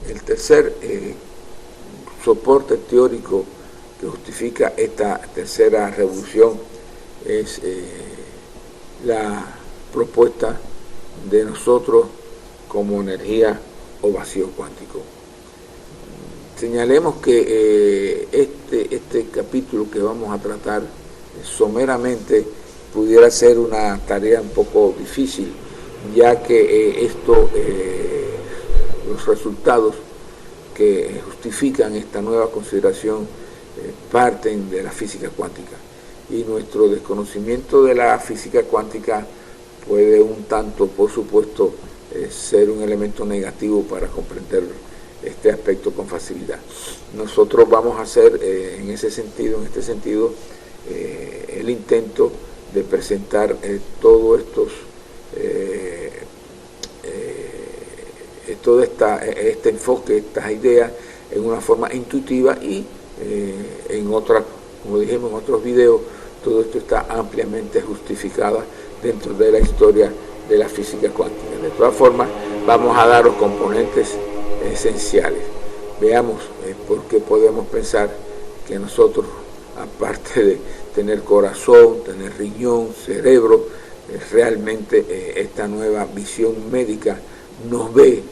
El tercer soporte teórico que justifica esta tercera revolución es la propuesta de nosotros como energía o vacío cuántico. Señalemos que este capítulo que vamos a tratar someramente pudiera ser una tarea un poco difícil, ya que los resultados que justifican esta nueva consideración parten de la física cuántica, y nuestro desconocimiento de la física cuántica puede un tanto, por supuesto, ser un elemento negativo para comprender este aspecto con facilidad. Nosotros vamos a hacer en este sentido, el intento de presentar todo este enfoque, estas ideas en una forma intuitiva, y en otras, como dijimos en otros videos, todo esto está ampliamente justificado dentro de la historia de la física cuántica. De todas formas, vamos a dar los componentes esenciales. Veamos por qué podemos pensar que nosotros, aparte de tener corazón, tener riñón, cerebro, realmente esta nueva visión médica nos ve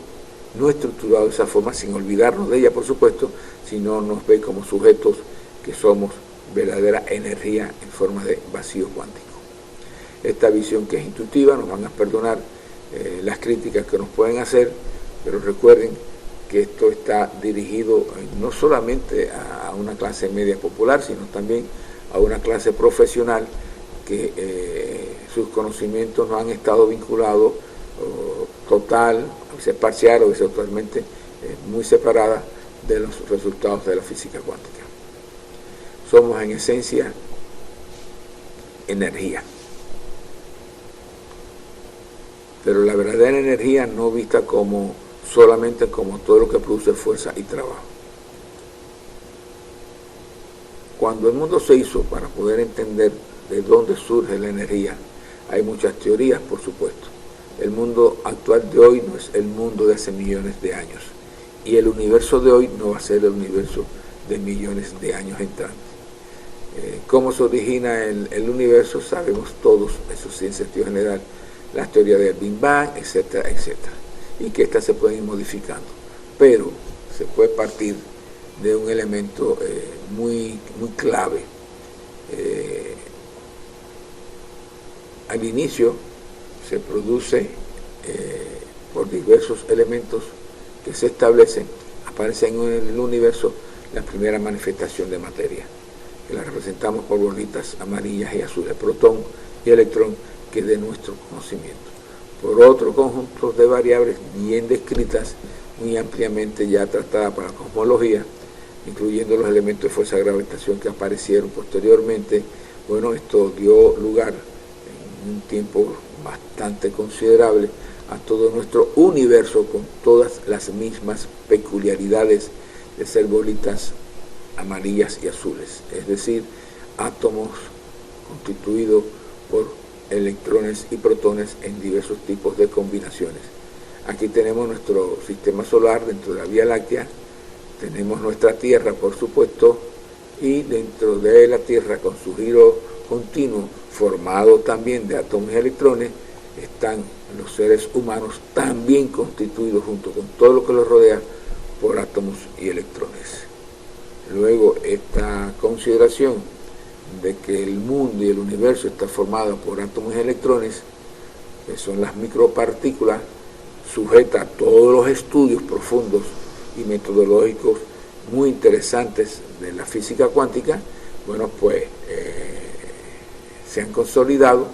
no estructurado de esa forma, sin olvidarnos de ella, por supuesto, sino nos ve como sujetos que somos verdadera energía en forma de vacío cuántico. Esta visión, que es intuitiva, nos van a perdonar las críticas que nos pueden hacer, pero recuerden que esto está dirigido no solamente a una clase media popular, sino también a una clase profesional que sus conocimientos no han estado vinculados total, a veces parcial, o a veces totalmente muy separada de los resultados de la física cuántica. Somos en esencia energía, pero la verdadera energía no vista solamente como todo lo que produce fuerza y trabajo. Cuando el mundo se hizo, para poder entender de dónde surge la energía, hay muchas teorías, por supuesto. El mundo actual de hoy no es el mundo de hace millones de años, y el universo de hoy no va a ser el universo de millones de años entrantes. ¿Cómo se origina el universo? Sabemos todos, eso sí, en sentido general, las teorías del Big Bang, etcétera, etcétera, y que estas se pueden ir modificando, pero se puede partir de un elemento muy clave. Al inicio se produce por diversos elementos que se establecen, aparece en el universo la primera manifestación de materia, que la representamos por bolitas amarillas y azules, protón y electrón, que es de nuestro conocimiento. Por otro conjunto de variables bien descritas, muy ampliamente ya tratadas para la cosmología, incluyendo los elementos de fuerza de gravitación que aparecieron posteriormente. Bueno, esto dio lugar en un tiempo bastante considerable a todo nuestro universo, con todas las mismas peculiaridades de ser bolitas amarillas y azules, es decir, átomos constituidos por electrones y protones en diversos tipos de combinaciones. Aquí tenemos nuestro sistema solar dentro de la Vía Láctea, tenemos nuestra Tierra, por supuesto, y dentro de la Tierra, con su giro continuo, formado también de átomos y electrones, están los seres humanos, también constituidos junto con todo lo que los rodea por átomos y electrones. Luego, esta consideración de que el mundo y el universo está formado por átomos y electrones, que son las micropartículas, sujeta a todos los estudios profundos y metodológicos muy interesantes de la física cuántica, bueno, pues se han consolidado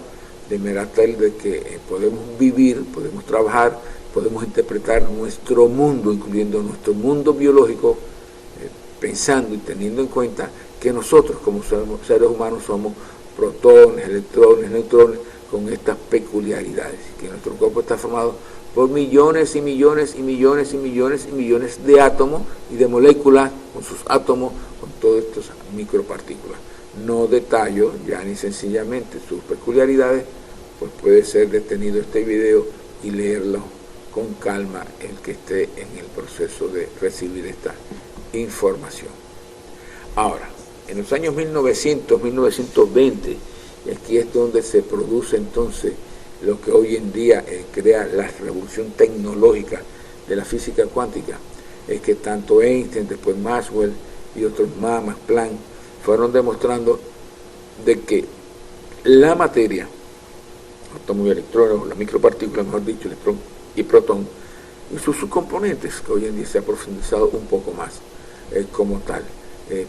de manera tal de que podemos vivir, podemos trabajar, podemos interpretar nuestro mundo, incluyendo nuestro mundo biológico, pensando y teniendo en cuenta que nosotros como seres humanos somos protones, electrones, neutrones, con estas peculiaridades, que nuestro cuerpo está formado por millones y millones y millones y millones y millones de átomos y de moléculas con sus átomos, con todas estas micropartículas. No detallo ya ni sencillamente sus peculiaridades, pues puede ser detenido este video y leerlo con calma el que esté en el proceso de recibir esta información. Ahora, en los años 1900, 1920, y aquí es donde se produce entonces lo que hoy en día crea la revolución tecnológica de la física cuántica, es que tanto Einstein, después Maxwell y otros más, Planck, fueron demostrando de que la materia, átomos y electrones, la micropartícula, mejor dicho, electrón y protón, y sus subcomponentes, que hoy en día se ha profundizado un poco más como tal,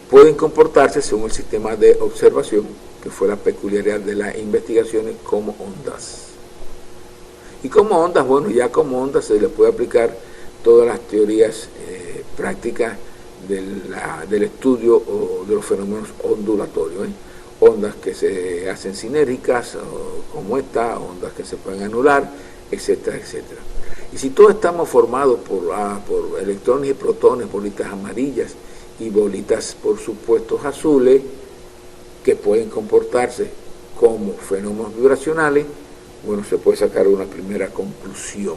pueden comportarse según el sistema de observación, que fue la peculiaridad de las investigaciones, como ondas. Y como ondas, bueno, ya como ondas se le puede aplicar todas las teorías prácticas del estudio de los fenómenos ondulatorios, ondas que se hacen sinérgicas, como esta, ondas que se pueden anular, etcétera, etcétera. Y si todos estamos formados por electrones y protones, bolitas amarillas y bolitas, por supuesto, azules, que pueden comportarse como fenómenos vibracionales, bueno, se puede sacar una primera conclusión.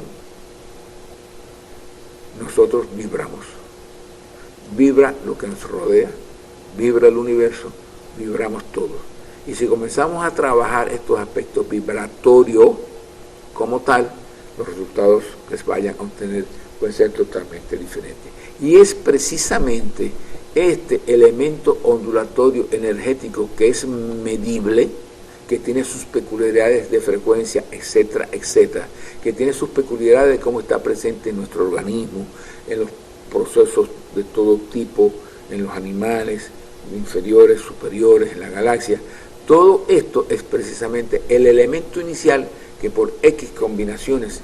Nosotros vibramos. Vibra lo que nos rodea, vibra el universo, vibramos todos. Y si comenzamos a trabajar estos aspectos vibratorios como tal, los resultados que se vayan a obtener pueden ser totalmente diferentes. Y es precisamente este elemento ondulatorio energético que es medible, que tiene sus peculiaridades de frecuencia, etcétera, etcétera, que tiene sus peculiaridades de cómo está presente en nuestro organismo, en los procesos de todo tipo, en los animales, inferiores, superiores, en la galaxia. Todo esto es precisamente el elemento inicial que por X combinaciones,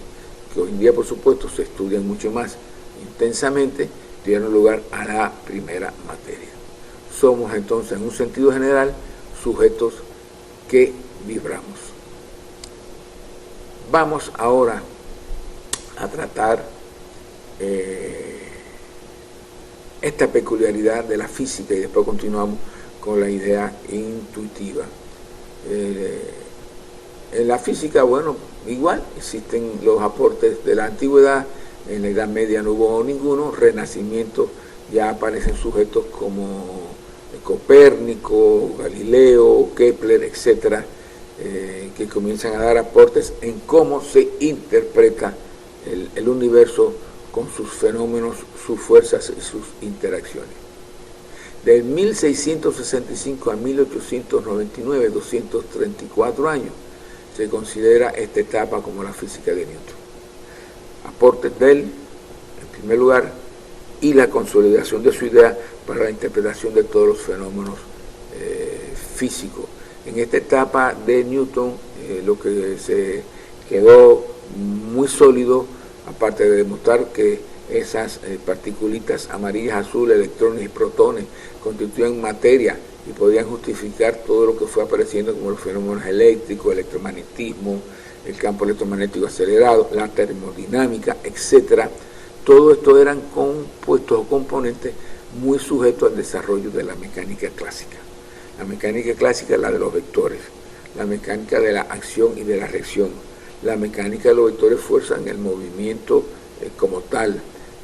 que hoy en día por supuesto se estudian mucho más intensamente, dieron lugar a la primera materia. Somos entonces, en un sentido general, sujetos que vibramos. Vamos ahora a tratar esta peculiaridad de la física y después continuamos con la idea intuitiva. En la física, bueno, igual existen los aportes de la antigüedad. En la Edad Media no hubo ninguno. Renacimiento ya aparecen sujetos como Copérnico, Galileo, Kepler, etcétera, que comienzan a dar aportes en cómo se interpreta el universo con sus fenómenos, sus fuerzas y sus interacciones. Del 1665 a 1899, 234 años, se considera esta etapa como la física de Newton. Aportes de él, en primer lugar, y la consolidación de su idea para la interpretación de todos los fenómenos físicos. En esta etapa de Newton, lo que se quedó muy sólido, aparte de demostrar que esas particulitas amarillas, azules, electrones y protones constituían materia y podían justificar todo lo que fue apareciendo como los fenómenos eléctricos, electromagnetismo, el campo electromagnético acelerado, la termodinámica, etcétera. Todo esto eran compuestos o componentes muy sujetos al desarrollo de la mecánica clásica. La mecánica clásica es la de los vectores, la mecánica de la acción y de la reacción, la mecánica de los vectores fuerza en el movimiento como tal,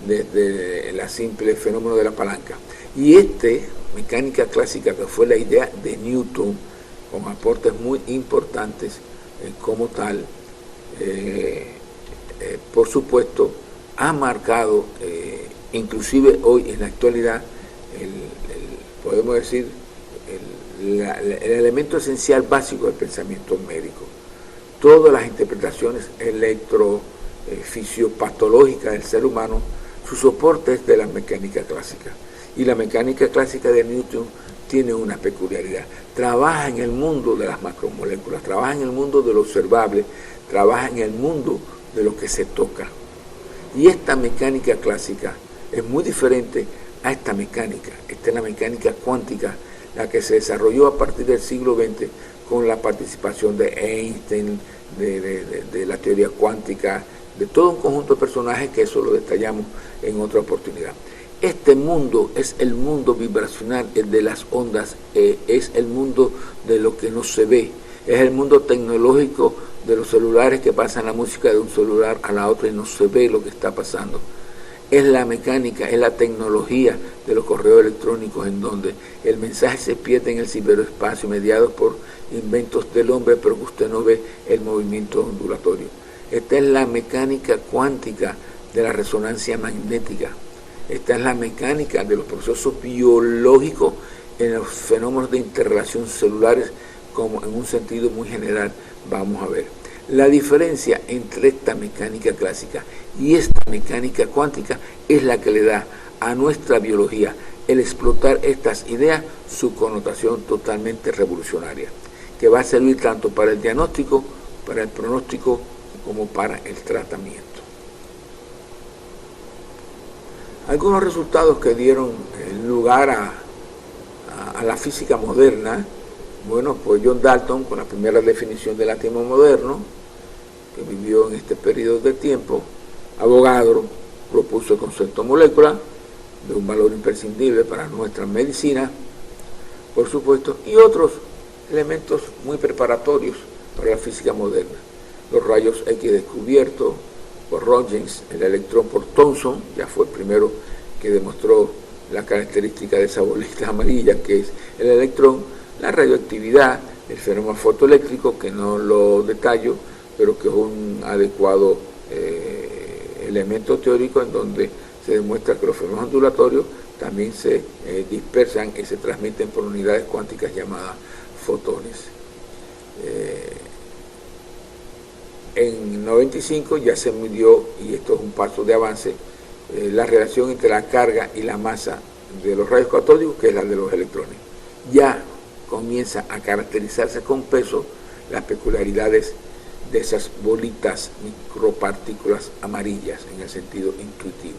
desde la simple fenómeno de la palanca. Y mecánica clásica, que fue la idea de Newton, con aportes muy importantes como tal, por supuesto, ha marcado, inclusive hoy en la actualidad, podemos decir, el elemento esencial básico del pensamiento médico. Todas las interpretaciones fisiopatológicas del ser humano, su soporte es de la mecánica clásica. Y la mecánica clásica de Newton tiene una peculiaridad. Trabaja en el mundo de las macromoléculas, trabaja en el mundo de lo observable, trabaja en el mundo de lo que se toca. Y esta mecánica clásica es muy diferente a esta mecánica. Esta es la mecánica cuántica, la que se desarrolló a partir del siglo XX con la participación de Einstein, de la teoría cuántica, de todo un conjunto de personajes que eso lo detallamos en otra oportunidad. Este mundo es el mundo vibracional, el de las ondas, es el mundo de lo que no se ve, es el mundo tecnológico de los celulares que pasan la música de un celular a la otra y no se ve lo que está pasando. Es la mecánica, es la tecnología de los correos electrónicos en donde el mensaje se pierde en el ciberespacio mediado por inventos del hombre, pero que usted no ve el movimiento ondulatorio. Esta es la mecánica cuántica de la resonancia magnética. Esta es la mecánica de los procesos biológicos en los fenómenos de interrelación celulares, como en un sentido muy general vamos a ver. La diferencia entre esta mecánica clásica y esta mecánica cuántica es la que le da a nuestra biología el explotar estas ideas su connotación totalmente revolucionaria, que va a servir tanto para el diagnóstico, para el pronóstico, como para el tratamiento. Algunos resultados que dieron lugar a la física moderna, bueno, pues John Dalton, con la primera definición del átomo moderno, que vivió en este periodo de tiempo, Avogadro propuso el concepto molécula, de un valor imprescindible para nuestra medicina, por supuesto, y otros elementos muy preparatorios para la física moderna. Los rayos X descubiertos por Röntgen, el electrón por Thomson, ya fue el primero que demostró la característica de esa bolita amarilla que es el electrón, la radioactividad, el fenómeno fotoeléctrico, que no lo detallo, pero que es un adecuado elemento teórico en donde se demuestra que los fenómenos ondulatorios también se dispersan y se transmiten por unidades cuánticas llamadas fotones. En 95 ya se midió, y esto es un paso de avance, la relación entre la carga y la masa de los rayos catódicos, que es la de los electrones. Ya comienza a caracterizarse con peso las peculiaridades de esas bolitas micropartículas amarillas en el sentido intuitivo.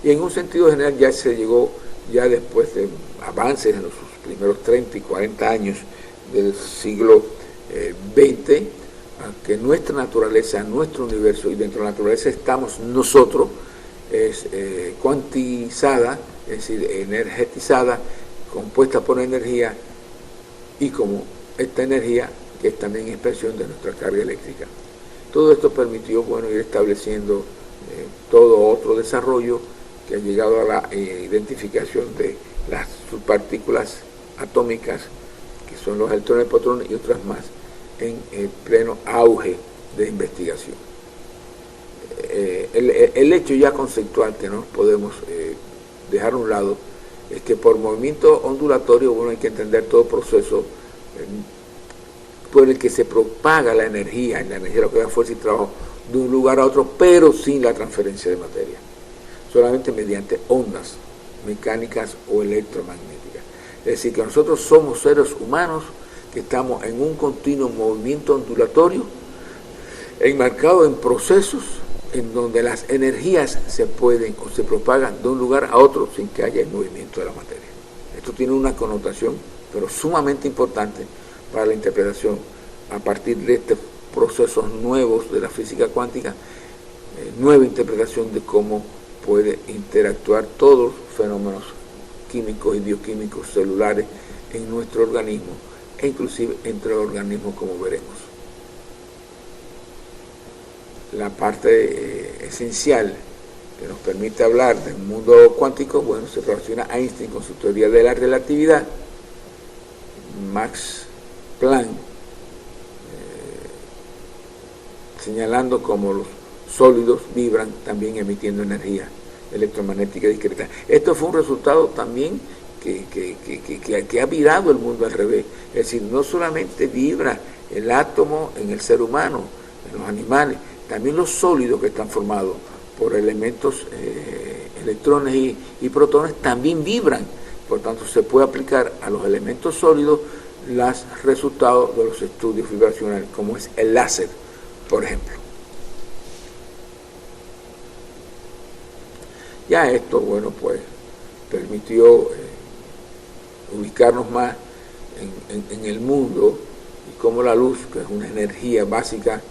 Y en un sentido general ya se llegó, ya después de avances en los primeros 30 y 40 años del siglo XX, a que nuestra naturaleza, nuestro universo, y dentro de la naturaleza estamos nosotros, es cuantizada, es decir, energetizada, compuesta por energía, y como esta energía que es también expresión de nuestra carga eléctrica. Todo esto permitió, bueno, ir estableciendo todo otro desarrollo que ha llegado a la identificación de las subpartículas atómicas, que son los electrones, protones y otras más, en pleno auge de investigación. El hecho ya conceptual que no podemos dejar a un lado es que por movimiento ondulatorio, bueno, hay que entender todo proceso por el que se propaga la energía lo que da fuerza y trabajo de un lugar a otro, pero sin la transferencia de materia, solamente mediante ondas mecánicas o electromagnéticas. Es decir, que nosotros somos seres humanos que estamos en un continuo movimiento ondulatorio, enmarcado en procesos en donde las energías se pueden o se propagan de un lugar a otro sin que haya el movimiento de la materia. Esto tiene una connotación, pero sumamente importante para la interpretación a partir de estos procesos nuevos de la física cuántica, nueva interpretación de cómo puede interactuar todos los fenómenos químicos y bioquímicos celulares en nuestro organismo, e inclusive entre los organismos, como veremos. La parte esencial que nos permite hablar del mundo cuántico, bueno, se relaciona a Einstein con su teoría de la relatividad, Max Planck señalando cómo los sólidos vibran también emitiendo energía electromagnética discreta. Esto fue un resultado también que ha virado el mundo al revés. Es decir, no solamente vibra el átomo en el ser humano, en los animales, también los sólidos que están formados por elementos, electrones y protones, también vibran. Por tanto, se puede aplicar a los elementos sólidos los resultados de los estudios vibracionales, como es el láser, por ejemplo. Ya esto, bueno, pues permitió ubicarnos más en el mundo, y cómo la luz, que es una energía básica,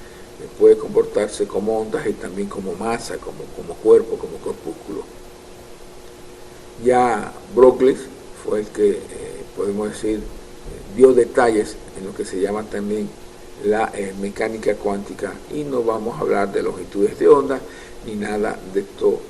puede comportarse como ondas y también como masa, como cuerpo, como corpúsculo. Ya Broglie fue el que, podemos decir, dio detalles en lo que se llama también la mecánica cuántica, y no vamos a hablar de longitudes de onda ni nada de esto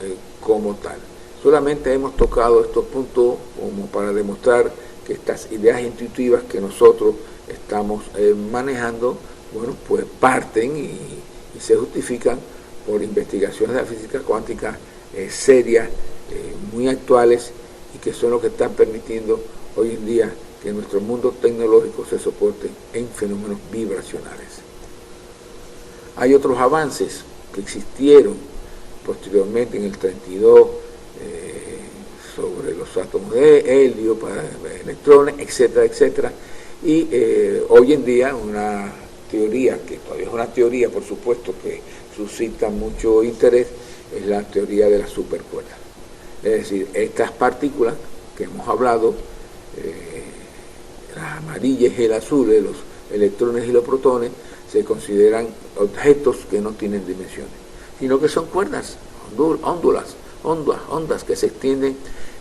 como tal. Solamente hemos tocado estos puntos como para demostrar que estas ideas intuitivas que nosotros estamos manejando, bueno, pues parten y se justifican por investigaciones de la física cuántica serias, muy actuales, y que son los que están permitiendo hoy en día que nuestro mundo tecnológico se soporte en fenómenos vibracionales. Hay otros avances que existieron posteriormente en el 32 sobre los átomos de helio para electrones, etcétera, etcétera, y hoy en día una teoría, que todavía es una teoría, por supuesto, que suscita mucho interés, es la teoría de las supercuerdas. Es decir, estas partículas que hemos hablado, las amarillas y el azul, los electrones y los protones, se consideran objetos que no tienen dimensiones, sino que son cuerdas, ondas que se extienden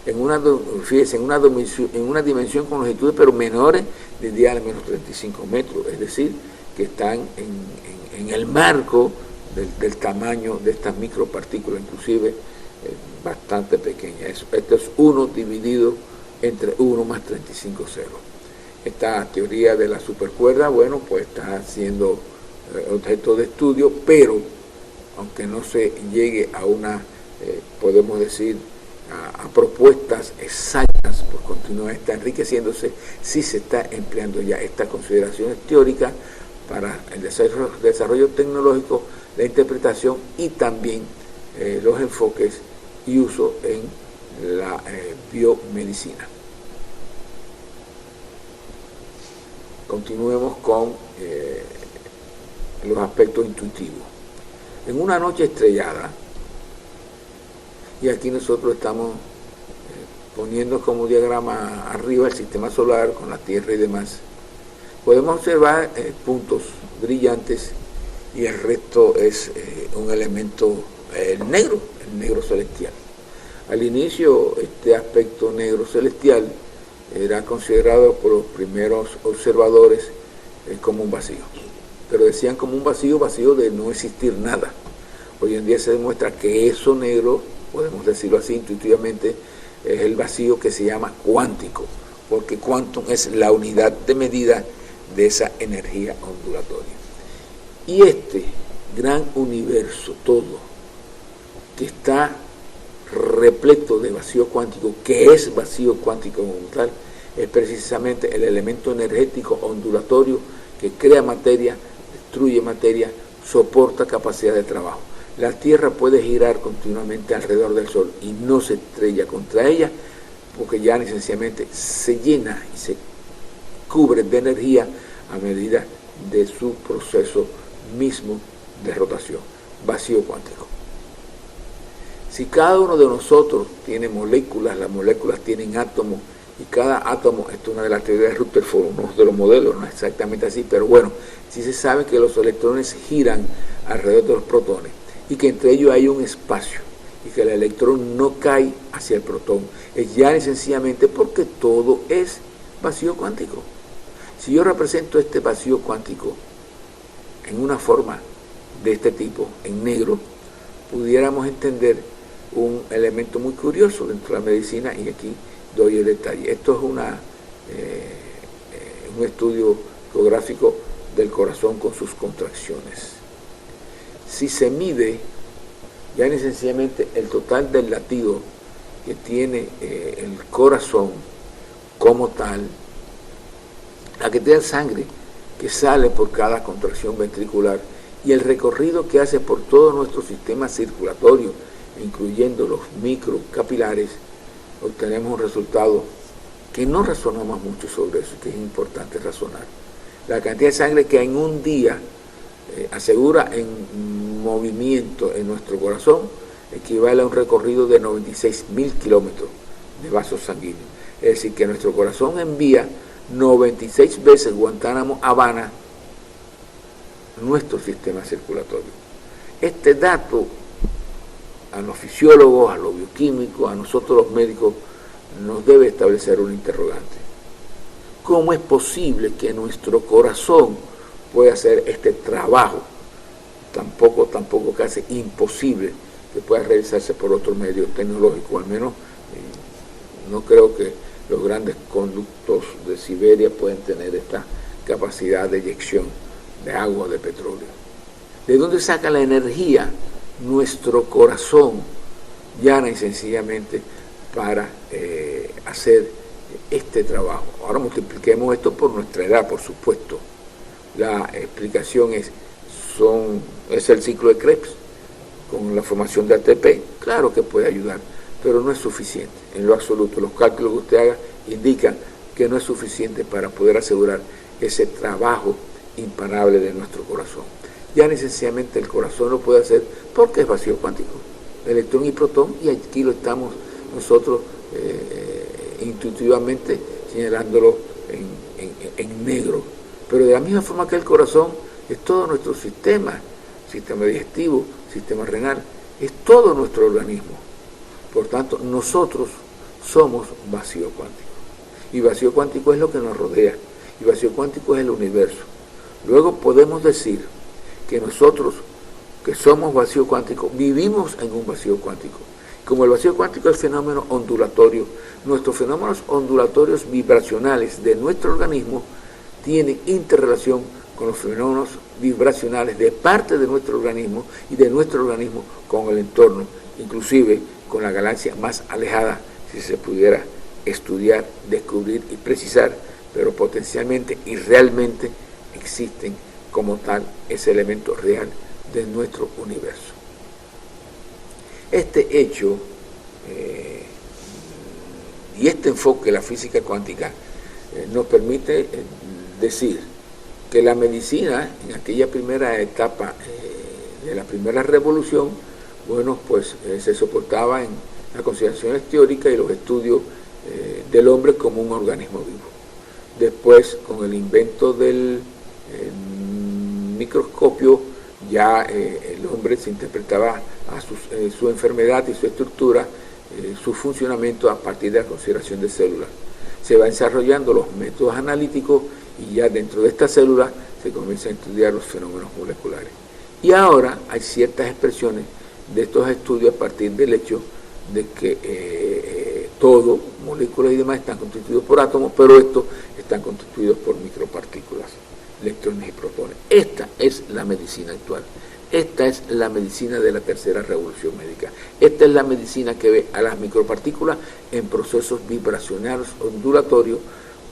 en una dimensión con longitudes pero menores de diámetro menos 35 metros, es decir, que están en el marco del tamaño de estas micropartículas, inclusive bastante pequeñas. Esto es 1 dividido entre 1 más 35 ceros. Esta teoría de la supercuerda, bueno, pues está siendo objeto de estudio, pero aunque no se llegue a una, podemos decir, a propuestas exactas, por continuar está enriqueciéndose, sí se está empleando ya estas consideraciones teóricas para el desarrollo tecnológico, la interpretación y también los enfoques y uso en la biomedicina. Continuemos con los aspectos intuitivos. En una noche estrellada, y aquí nosotros estamos poniendo como diagrama arriba el sistema solar con la Tierra y demás, podemos observar puntos brillantes y el resto es un elemento el negro celestial. Al inicio este aspecto negro celestial era considerado por los primeros observadores como un vacío, pero decían como un vacío de no existir nada. Hoy en día se demuestra que eso negro, podemos decirlo así intuitivamente, es el vacío que se llama cuántico, porque quantum es la unidad de medida de esa energía ondulatoria. Y este gran universo todo, que está repleto de vacío cuántico, que es vacío cuántico como tal, es precisamente el elemento energético ondulatorio que crea materia, destruye materia, soporta capacidad de trabajo. La Tierra puede girar continuamente alrededor del Sol y no se estrella contra ella, porque ya sencillamente se llena y se cubre de energía a medida de su proceso mismo de rotación, vacío cuántico. Si cada uno de nosotros tiene moléculas, las moléculas tienen átomos, y cada átomo, esto es una de las teorías de Rutherford, uno de los modelos, no es exactamente así, pero bueno, sí se sabe que los electrones giran alrededor de los protones, y que entre ellos hay un espacio, y que el electrón no cae hacia el protón, es ya sencillamente porque todo es vacío cuántico. Si yo represento este vacío cuántico en una forma de este tipo, en negro, pudiéramos entender un elemento muy curioso dentro de la medicina, y aquí doy el detalle. Esto es un estudio geográfico del corazón con sus contracciones. Si se mide ya sencillamente el total del latido que tiene el corazón como tal, la cantidad de sangre que sale por cada contracción ventricular y el recorrido que hace por todo nuestro sistema circulatorio, incluyendo los microcapilares, obtenemos un resultado que no razonamos mucho sobre eso, que es importante razonar. La cantidad de sangre que en un día asegura en movimiento en nuestro corazón equivale a un recorrido de 96.000 kilómetros de vasos sanguíneos. Es decir, que nuestro corazón envía 96 veces Guantánamo-Habana nuestro sistema circulatorio. Este dato a los fisiólogos, a los bioquímicos, a nosotros los médicos, nos debe establecer un interrogante. ¿Cómo es posible que nuestro corazón puede hacer este trabajo tampoco casi imposible que pueda realizarse por otro medio tecnológico. Al menos no creo que los grandes conductos de Siberia pueden tener esta capacidad de eyección de agua o de petróleo. ¿De dónde saca la energía nuestro corazón, llana y sencillamente, para hacer este trabajo? Ahora multipliquemos esto por nuestra edad, por supuesto. La explicación es el ciclo de Krebs con la formación de ATP. Claro que puede ayudar, pero no es suficiente en lo absoluto. Los cálculos que usted haga indican que no es suficiente para poder asegurar ese trabajo imparable de nuestro corazón. Ya necesariamente el corazón lo puede hacer porque es vacío cuántico, electrón y protón, y aquí lo estamos nosotros intuitivamente señalándolo en negro. Pero de la misma forma que el corazón es todo nuestro sistema digestivo, sistema renal, es todo nuestro organismo. Por tanto, nosotros somos vacío cuántico. Y vacío cuántico es lo que nos rodea. Y vacío cuántico es el universo. Luego podemos decir que nosotros, que somos vacío cuántico, vivimos en un vacío cuántico. Como el vacío cuántico es fenómeno ondulatorio, nuestros fenómenos ondulatorios vibracionales de nuestro organismo tienen interrelación con los fenómenos vibracionales de parte de nuestro organismo y de nuestro organismo con el entorno, inclusive con la galaxia más alejada, si se pudiera estudiar, descubrir y precisar, pero potencialmente y realmente existen como tal ese elemento real de nuestro universo. Este hecho y este enfoque de la física cuántica nos permite decir que la medicina en aquella primera etapa de la primera revolución, bueno, pues se soportaba en las consideraciones teóricas y los estudios del hombre como un organismo vivo. Después, con el invento del microscopio, ya el hombre se interpretaba a su enfermedad y su estructura, su funcionamiento a partir de la consideración de células. Se va desarrollando los métodos analíticos y ya dentro de estas células se comienza a estudiar los fenómenos moleculares. Y ahora hay ciertas expresiones de estos estudios a partir del hecho de que todo, moléculas y demás, están constituidos por átomos, pero estos están constituidos por micropartículas, electrones y protones. Esta es la medicina actual. Esta es la medicina de la tercera revolución médica. Esta es la medicina que ve a las micropartículas en procesos vibracionales ondulatorios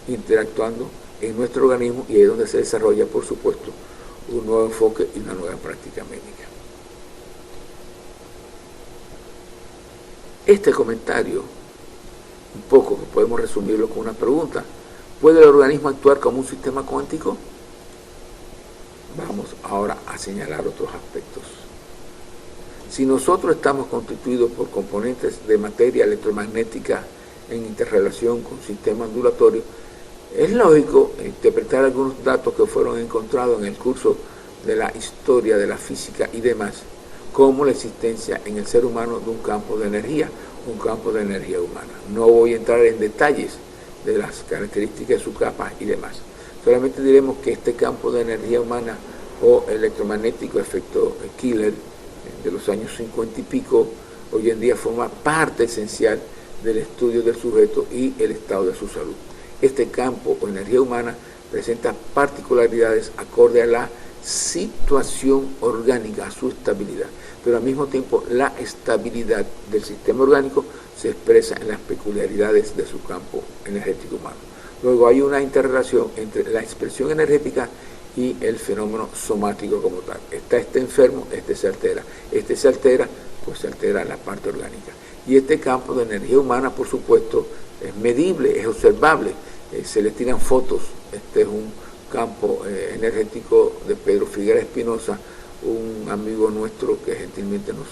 interactuando en nuestro organismo, y ahí es donde se desarrolla, por supuesto, un nuevo enfoque y una nueva práctica médica. Este comentario, un poco podemos resumirlo con una pregunta: ¿puede el organismo actuar como un sistema cuántico? Vamos ahora a señalar otros aspectos. Si nosotros estamos constituidos por componentes de materia electromagnética en interrelación con sistemas ondulatorios, es lógico interpretar algunos datos que fueron encontrados en el curso de la historia de la física y demás, como la existencia en el ser humano de un campo de energía humana. No voy a entrar en detalles de las características de su capa y demás. Solamente diremos que este campo de energía humana o electromagnético, efecto Killer, de los años 50 y pico, hoy en día forma parte esencial del estudio del sujeto y el estado de su salud. Este campo o energía humana presenta particularidades acorde a la situación orgánica, a su estabilidad, pero al mismo tiempo la estabilidad del sistema orgánico se expresa en las peculiaridades de su campo energético humano. Luego hay una interrelación entre la expresión energética y el fenómeno somático como tal. Este enfermo, se altera. Se altera, pues se altera la parte orgánica. Y este campo de energía humana, por supuesto, es medible, es observable. Se le tiran fotos. Este es un campo energético de Pedro Figueras Espinosa, un amigo nuestro que gentilmente nos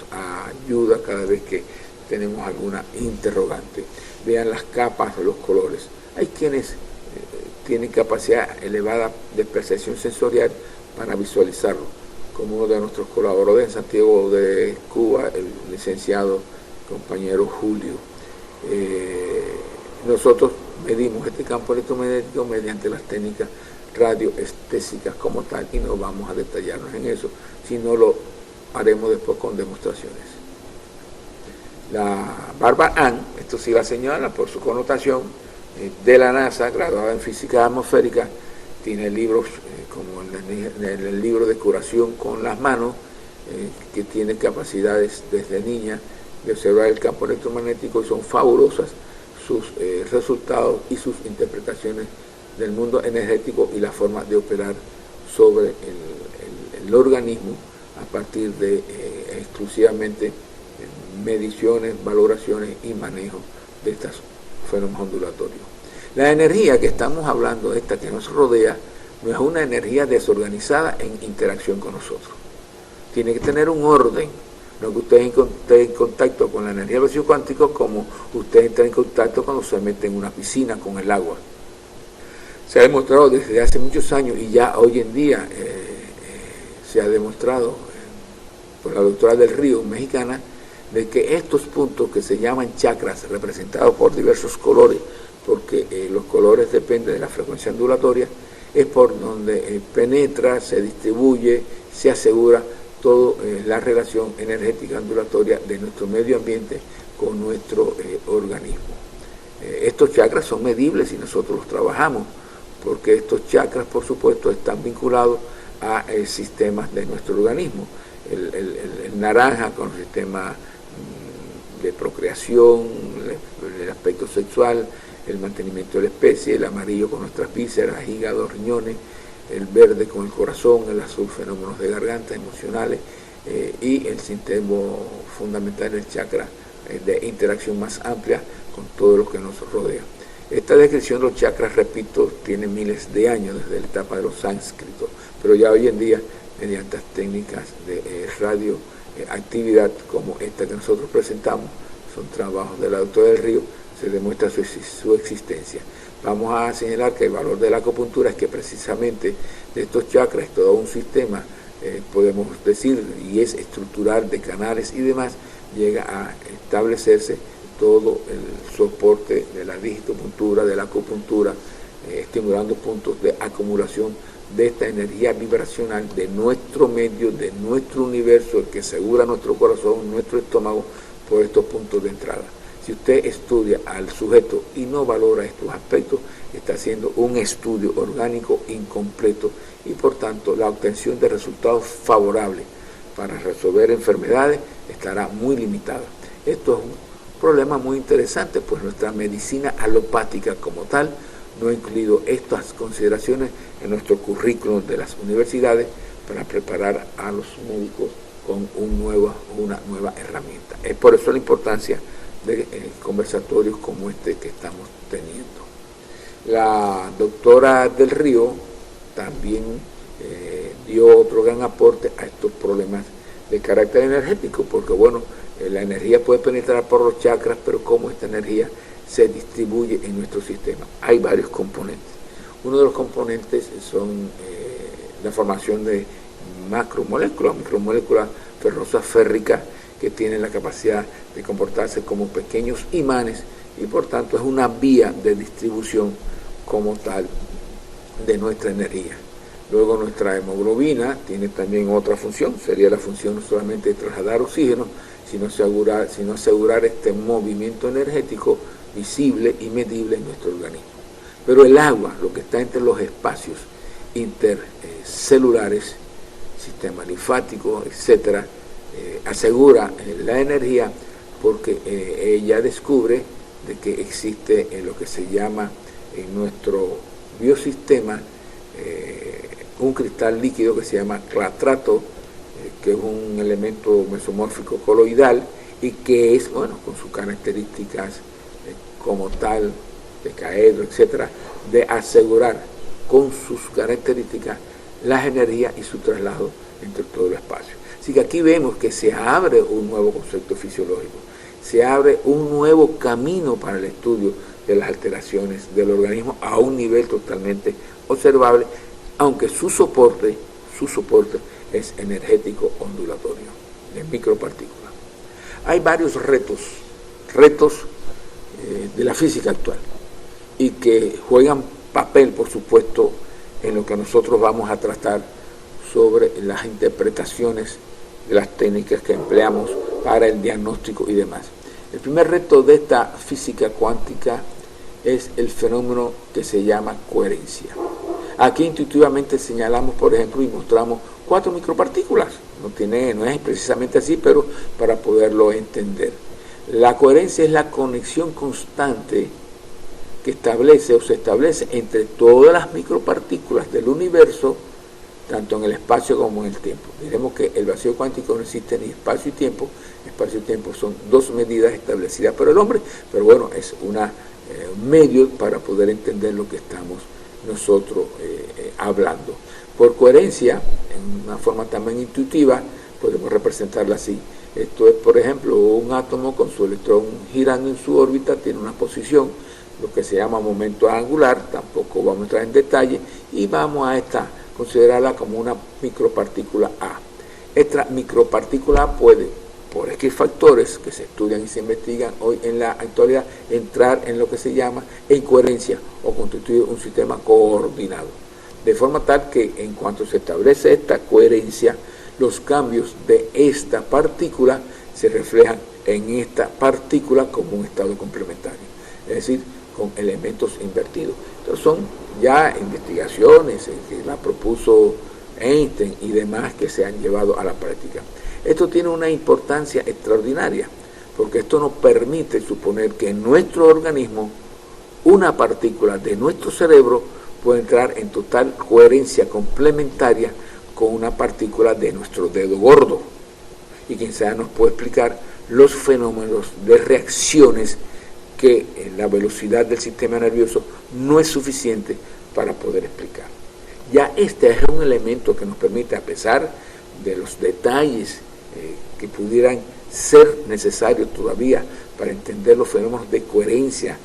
ayuda cada vez que tenemos alguna interrogante. Vean las capas, los colores. Hay quienes tienen capacidad elevada de percepción sensorial para visualizarlo, como uno de nuestros colaboradores en Santiago de Cuba, el licenciado compañero Julio. Nosotros medimos este campo electromagnético mediante las técnicas radioestésicas como tal, y no vamos a detallarnos en eso, sino lo haremos después con demostraciones. La Barbara Ann, esto sí la señala por su connotación, de la NASA, graduada en física atmosférica, tiene libros como el libro de curación con las manos, que tiene capacidades desde niña de observar el campo electromagnético, y son fabulosas sus resultados y sus interpretaciones del mundo energético y la forma de operar sobre el organismo a partir de exclusivamente mediciones, valoraciones y manejo de estos fenómenos ondulatorios. La energía que estamos hablando, esta que nos rodea, no es una energía desorganizada en interacción con nosotros. Tiene que tener un orden. No que usted esté en contacto con la energía del vacío cuántico como usted entra en contacto cuando se mete en una piscina con el agua. Se ha demostrado desde hace muchos años, y ya hoy en día se ha demostrado por la doctora del Río, mexicana, de que estos puntos que se llaman chakras, representados por diversos colores, porque los colores dependen de la frecuencia ondulatoria, es por donde penetra, se distribuye, se asegura toda la relación energética ondulatoria de nuestro medio ambiente con nuestro organismo. Estos chakras son medibles y nosotros los trabajamos, porque estos chakras, por supuesto, están vinculados a sistemas de nuestro organismo. El naranja con el sistema de procreación, el aspecto sexual, el mantenimiento de la especie, el amarillo con nuestras vísceras, hígado, riñones, el verde con el corazón, el azul fenómenos de garganta, emocionales, y el sistema fundamental, el chakra de interacción más amplia con todo lo que nos rodea. Esta descripción de los chakras, repito, tiene miles de años, desde la etapa de los sánscritos, pero ya hoy en día, mediante técnicas de radioactividad como esta que nosotros presentamos, son trabajos de la doctora del Río, se demuestra su existencia. Vamos a señalar que el valor de la acupuntura es que precisamente de estos chakras, todo un sistema, podemos decir, y es estructural de canales y demás, llega a establecerse todo el soporte de la digitopuntura, de la acupuntura, estimulando puntos de acumulación de esta energía vibracional de nuestro medio, de nuestro universo, el que asegura nuestro corazón, nuestro estómago, por estos puntos de entrada. Si usted estudia al sujeto y no valora estos aspectos, está haciendo un estudio orgánico incompleto, y por tanto la obtención de resultados favorables para resolver enfermedades estará muy limitada. Esto es un problema muy interesante, pues nuestra medicina alopática como tal no ha incluido estas consideraciones en nuestro currículum de las universidades para preparar a los médicos con una nueva herramienta. Es por eso la importancia de conversatorios como este que estamos teniendo. La doctora del Río también dio otro gran aporte a estos problemas de carácter energético, porque bueno, la energía puede penetrar por los chakras, pero cómo esta energía se distribuye en nuestro sistema. Hay varios componentes. Uno de los componentes son la formación de micromoléculas ferrosas férricas, que tienen la capacidad de comportarse como pequeños imanes, y por tanto es una vía de distribución como tal de nuestra energía. Luego nuestra hemoglobina tiene también otra función, sería la función no solamente de trasladar oxígeno, sino asegurar este movimiento energético visible y medible en nuestro organismo. Pero el agua, lo que está entre los espacios intercelulares, sistema linfático, etcétera, asegura la energía, porque ella descubre de que existe lo que se llama en nuestro biosistema un cristal líquido que se llama clatrato, que es un elemento mesomórfico coloidal, y que es, bueno, con sus características como tal, decaedro, etcétera, de asegurar con sus características las energías y su traslado entre todo el espacio. Así que aquí vemos que se abre un nuevo concepto fisiológico, se abre un nuevo camino para el estudio de las alteraciones del organismo a un nivel totalmente observable, aunque su soporte es energético ondulatorio, de micropartículas. Hay varios retos de la física actual, y que juegan papel, por supuesto, en lo que nosotros vamos a tratar sobre las interpretaciones de las técnicas que empleamos para el diagnóstico y demás. El primer reto de esta física cuántica es el fenómeno que se llama coherencia. Aquí intuitivamente señalamos, por ejemplo, y mostramos 4 micropartículas. No es precisamente así, pero para poderlo entender. La coherencia es la conexión constante que se establece entre todas las micropartículas del universo, tanto en el espacio como en el tiempo. Diremos que el vacío cuántico no existe ni espacio y tiempo. Espacio y tiempo son 2 medidas establecidas por el hombre, pero bueno, es un medio para poder entender lo que estamos nosotros hablando. Por coherencia, en una forma también intuitiva, podemos representarla así. Esto es, por ejemplo, un átomo con su electrón girando en su órbita, tiene una posición, lo que se llama momento angular, tampoco vamos a entrar en detalle, y vamos a considerarla como una micropartícula A. Esta micropartícula A puede, por X factores que se estudian y se investigan hoy en la actualidad, entrar en lo que se llama en coherencia o constituir un sistema coordinado. De forma tal que en cuanto se establece esta coherencia, los cambios de esta partícula se reflejan en esta partícula como un estado complementario, es decir, con elementos invertidos. Entonces son ya investigaciones que la propuso Einstein y demás que se han llevado a la práctica. Esto tiene una importancia extraordinaria, porque esto nos permite suponer que en nuestro organismo una partícula de nuestro cerebro puede entrar en total coherencia complementaria con una partícula de nuestro dedo gordo, y quien sea nos puede explicar los fenómenos de reacciones que la velocidad del sistema nervioso no es suficiente para poder explicar. Ya este es un elemento que nos permite, a pesar de los detalles que pudieran ser necesarios todavía para entender los fenómenos de coherencia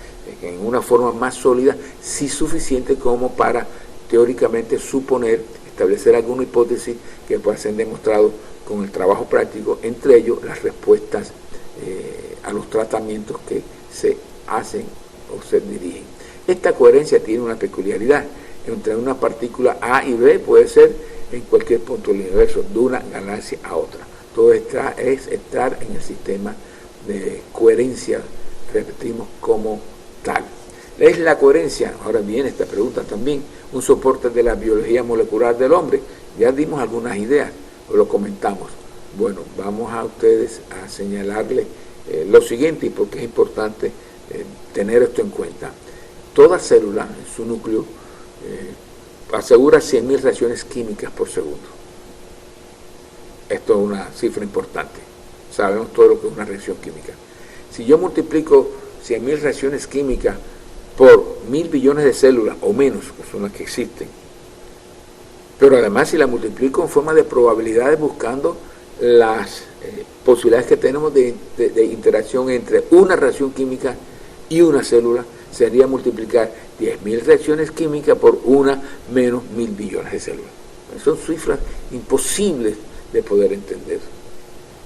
en una forma más sólida, sí suficiente como para teóricamente suponer, establecer alguna hipótesis que pueda ser demostrado con el trabajo práctico, entre ellos las respuestas a los tratamientos que se hacen o se dirigen. Esta coherencia tiene una peculiaridad. Entre una partícula A y B puede ser en cualquier punto del universo, de una galaxia a otra. Todo esto es entrar en el sistema de coherencia, repetimos, como tal. ¿Es la coherencia? Ahora viene esta pregunta también, un soporte de la biología molecular del hombre. Ya dimos algunas ideas, o lo comentamos. Bueno, vamos a ustedes a señalarles lo siguiente, porque es importante tener esto en cuenta. Toda célula en su núcleo asegura 100.000 reacciones químicas por segundo. Esto es una cifra importante. Sabemos todo lo que es una reacción química. Si yo multiplico 100.000 reacciones químicas por 1.000 billones de células o menos, que son las que existen, pero además si la multiplico en forma de probabilidades buscando las posibilidades que tenemos de interacción entre una reacción química y una célula, sería multiplicar 10.000 reacciones químicas por una menos 1.000 billones de células. Son cifras imposibles de poder entender.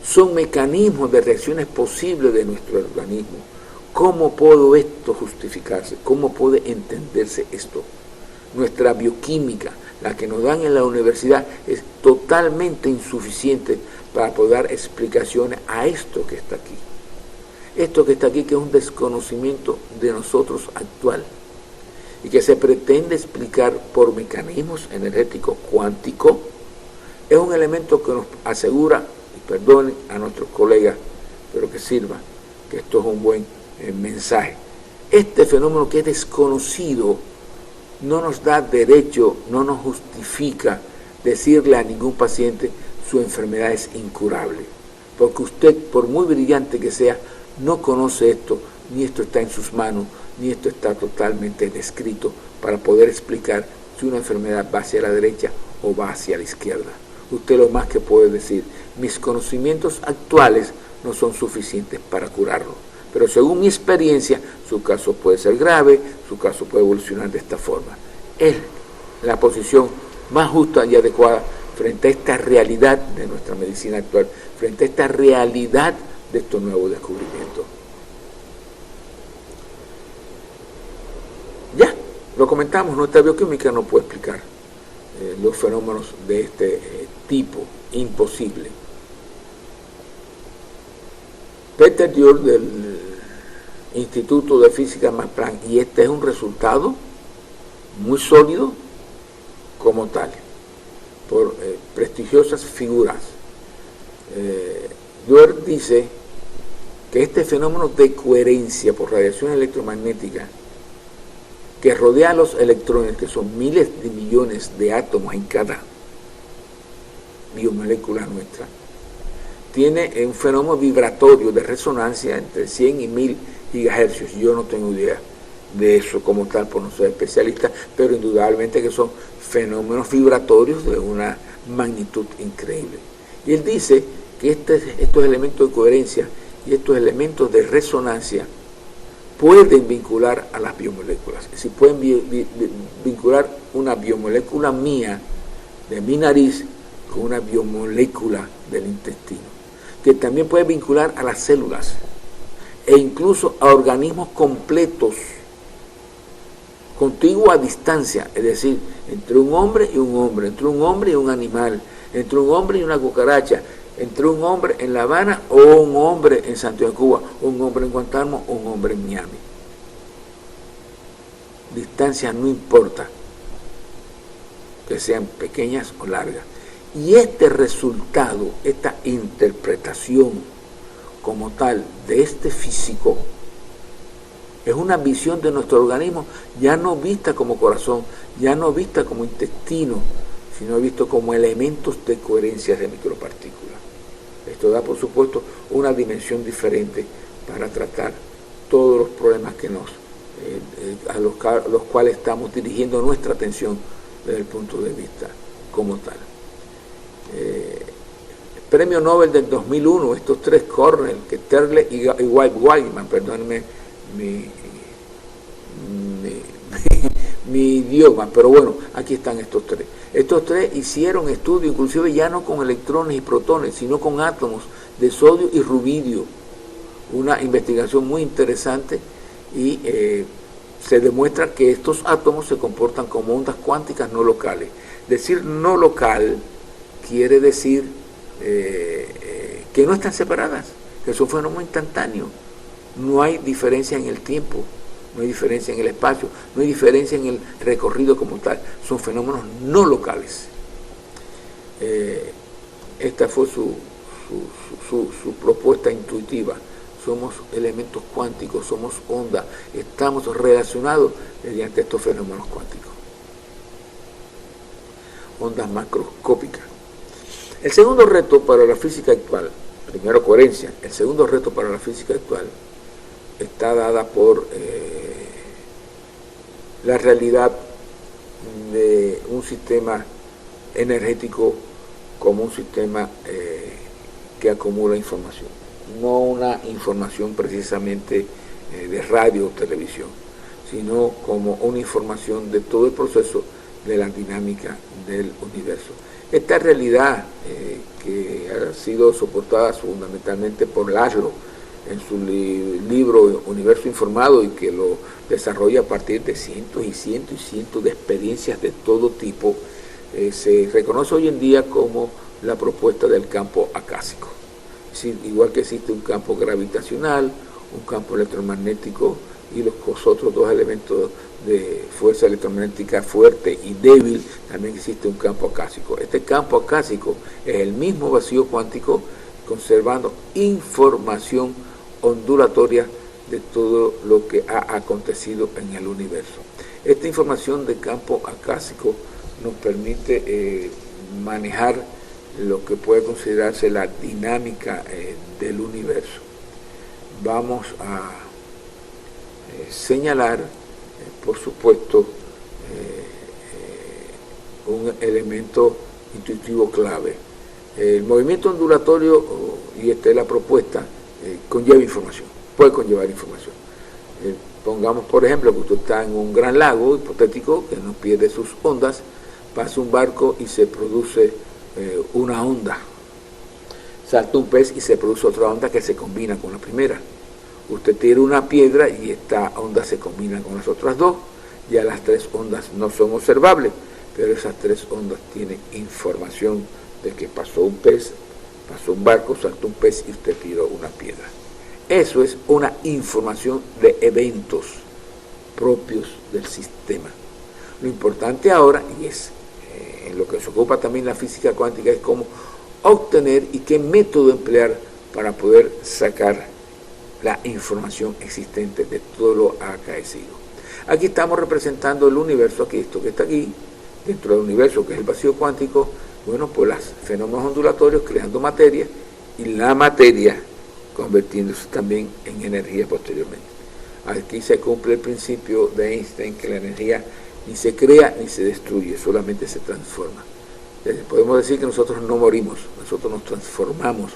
Son mecanismos de reacciones posibles de nuestro organismo. ¿Cómo puede esto justificarse? ¿Cómo puede entenderse esto? Nuestra bioquímica, la que nos dan en la universidad, es totalmente insuficiente para poder dar explicaciones a esto que está aquí. Esto que está aquí, que es un desconocimiento de nosotros actual y que se pretende explicar por mecanismos energéticos cuánticos, es un elemento que nos asegura, y perdone a nuestros colegas, pero que sirva, que esto es un buen mensaje. Este fenómeno que es desconocido no nos da derecho, no nos justifica decirle a ningún paciente su enfermedad es incurable, porque usted, por muy brillante que sea, no conoce esto, ni esto está en sus manos, ni esto está totalmente descrito para poder explicar si una enfermedad va hacia la derecha o va hacia la izquierda. Usted lo más que puede decir, mis conocimientos actuales no son suficientes para curarlo, pero según mi experiencia, su caso puede ser grave, su caso puede evolucionar de esta forma. Es la posición más justa y adecuada frente a esta realidad de nuestra medicina actual, frente a esta realidad de estos nuevos descubrimientos. Ya, lo comentamos, nuestra bioquímica no puede explicar los fenómenos de este tipo, imposible. Peter Dior del Instituto de Física Max Planck, y este es un resultado muy sólido como tal, por prestigiosas figuras. Dior dice que este fenómeno de coherencia por radiación electromagnética que rodea a los electrones, que son miles de millones de átomos en cada biomolécula nuestra, tiene un fenómeno vibratorio de resonancia entre 100 y 1000 gigahercios. Yo no tengo idea de eso como tal, por no ser especialista, pero indudablemente que son fenómenos vibratorios de una magnitud increíble. Y él dice que estos elementos de coherencia y estos elementos de resonancia pueden vincular a las biomoléculas. Es decir, pueden vincular una biomolécula mía, de mi nariz, con una biomolécula del intestino, que también puede vincular a las células e incluso a organismos completos, contiguos a distancia, es decir, entre un hombre y un hombre, entre un hombre y un animal, entre un hombre y una cucaracha, entre un hombre en La Habana o un hombre en Santiago de Cuba, un hombre en Guantánamo o un hombre en Miami. Distancia no importa, que sean pequeñas o largas. Y este resultado, esta interpretación como tal de este físico, es una visión de nuestro organismo ya no vista como corazón, ya no vista como intestino, sino visto como elementos de coherencia de micropartículas. Esto da, por supuesto, una dimensión diferente para tratar todos los problemas que a los cuales estamos dirigiendo nuestra atención desde el punto de vista como tal. Premio Nobel del 2001, estos tres, Cornell, Ketterle y Weizmann, perdónenme mi idioma, pero bueno, aquí están estos tres. Estos tres hicieron estudios, inclusive ya no con electrones y protones, sino con átomos de sodio y rubidio. Una investigación muy interesante, y se demuestra que estos átomos se comportan como ondas cuánticas no locales. Decir no local quiere decir que no están separadas, que son fenómenos instantáneos. No hay diferencia en el tiempo, no hay diferencia en el espacio, no hay diferencia en el recorrido como tal. Son fenómenos no locales. Esta fue su propuesta intuitiva. Somos elementos cuánticos, somos ondas, estamos relacionados mediante estos fenómenos cuánticos. Ondas macroscópicas. El segundo reto para la física actual, primero coherencia, el segundo reto para la física actual está dada por la realidad de un sistema energético como un sistema que acumula información, no una información precisamente de radio o televisión, sino como una información de todo el proceso de la dinámica del universo. Esta realidad que ha sido soportada fundamentalmente por Laszlo en su libro Universo Informado, y que lo desarrolla a partir de cientos y cientos y cientos de experiencias de todo tipo, se reconoce hoy en día como la propuesta del campo acásico. Es decir, igual que existe un campo gravitacional, un campo electromagnético y los otros dos elementos de fuerza electromagnética fuerte y débil, también existe un campo acásico. Este campo acásico es el mismo vacío cuántico, conservando información ondulatoria de todo lo que ha acontecido en el universo. Esta información de campo acásico nos permite manejar lo que puede considerarse la dinámica del universo. Vamos a señalar, por supuesto, un elemento intuitivo clave. El movimiento ondulatorio, y esta es la propuesta, conlleva información, puede conllevar información. Pongamos, por ejemplo, que usted está en un gran lago hipotético que no pierde sus ondas, pasa un barco y se produce una onda. Salta un pez y se produce otra onda que se combina con la primera. Usted tira una piedra y esta onda se combina con las otras dos. Ya las tres ondas no son observables, pero esas 3 ondas tienen información de que pasó un pez, pasó un barco, saltó un pez y usted tiró una piedra. Eso es una información de eventos propios del sistema. Lo importante ahora, y es en lo que se ocupa también la física cuántica, es cómo obtener y qué método emplear para poder sacar la información existente de todo lo acaecido. Aquí estamos representando el universo, aquí esto que está aquí, dentro del universo que es el vacío cuántico, bueno, pues los fenómenos ondulatorios creando materia y la materia convirtiéndose también en energía posteriormente. Aquí se cumple el principio de Einstein, que la energía ni se crea ni se destruye, solamente se transforma. Podemos decir que nosotros no morimos, nosotros nos transformamos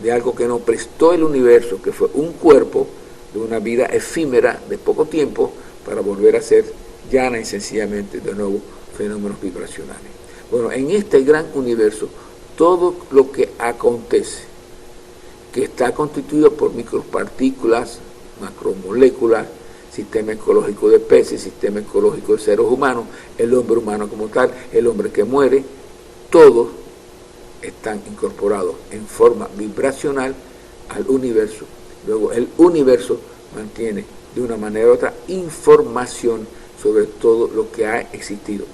de algo que nos prestó el universo, que fue un cuerpo de una vida efímera de poco tiempo, para volver a ser llana y sencillamente de nuevo fenómenos vibracionales. Bueno, en este gran universo, todo lo que acontece, que está constituido por micropartículas, macromoléculas, sistema ecológico de peces, sistema ecológico de seres humanos, el hombre humano como tal, el hombre que muere, todos están incorporados en forma vibracional al universo. Luego el universo mantiene de una manera u otra información sobre todo lo que ha existido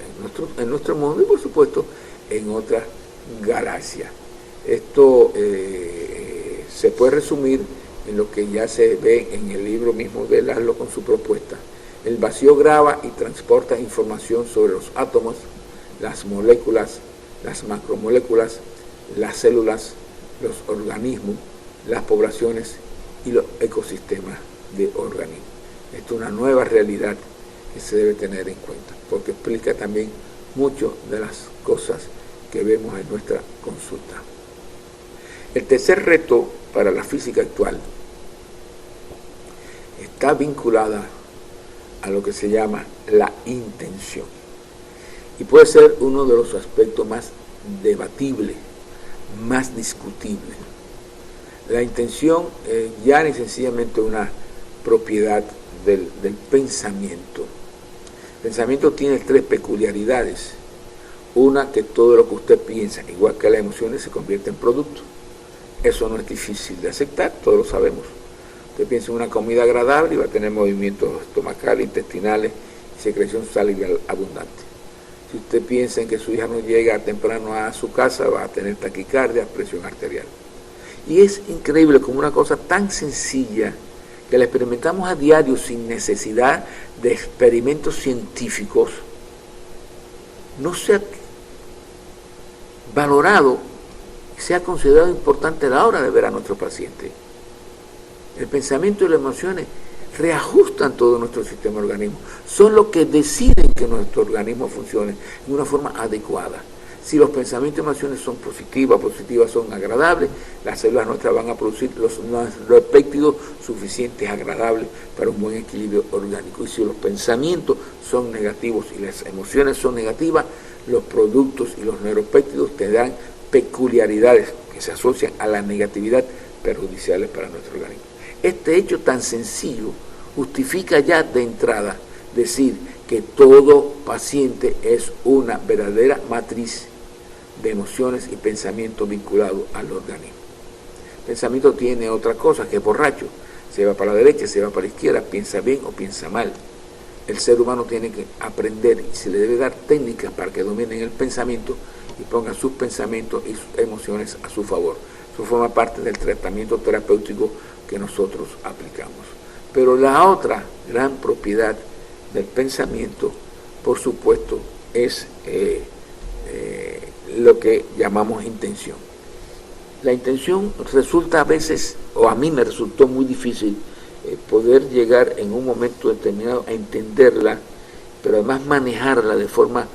en nuestro mundo y por supuesto en otras galaxias. Esto se puede resumir en lo que ya se ve en el libro mismo de Laszlo con su propuesta. El vacío graba y transporta información sobre los átomos, las moléculas, las macromoléculas, las células, los organismos, las poblaciones y los ecosistemas de organismos. Esto es una nueva realidad que se debe tener en cuenta, porque explica también muchas de las cosas que vemos en nuestra consulta. El tercer reto para la física actual está vinculada a lo que se llama la intención, y puede ser uno de los aspectos más debatibles, más discutibles. La intención ya ni sencillamente una propiedad del pensamiento. El pensamiento tiene 3 peculiaridades. Una, que todo lo que usted piensa, igual que las emociones, se convierte en producto. Eso no es difícil de aceptar, todos lo sabemos. Usted piensa en una comida agradable y va a tener movimientos estomacales, intestinales y secreción salival abundante. Si usted piensa en que su hija no llega temprano a su casa, va a tener taquicardia, presión arterial. Y es increíble como una cosa tan sencilla, que la experimentamos a diario sin necesidad de experimentos científicos, no se ha valorado y se ha considerado importante a la hora de ver a nuestro paciente. El pensamiento y las emociones reajustan todo nuestro sistema de organismo, son los que deciden que nuestro organismo funcione de una forma adecuada. Si los pensamientos y emociones son positivas son agradables, las células nuestras van a producir los péptidos suficientes, agradables para un buen equilibrio orgánico. Y si los pensamientos son negativos y las emociones son negativas, los productos y los neuropéptidos tendrán peculiaridades que se asocian a la negatividad perjudiciales para nuestro organismo. Este hecho tan sencillo justifica ya de entrada decir que todo paciente es una verdadera matriz de emociones y pensamientos vinculados al organismo. El pensamiento tiene otra cosa, que es borracho, se va para la derecha, se va para la izquierda, piensa bien o piensa mal. El ser humano tiene que aprender y se le debe dar técnicas para que dominen el pensamiento y pongan sus pensamientos y sus emociones a su favor. Eso forma parte del tratamiento terapéutico que nosotros aplicamos. Pero la otra gran propiedad del pensamiento, por supuesto, es lo que llamamos intención. La intención resulta a veces, o a mí me resultó muy difícil poder llegar en un momento determinado a entenderla, pero además manejarla de forma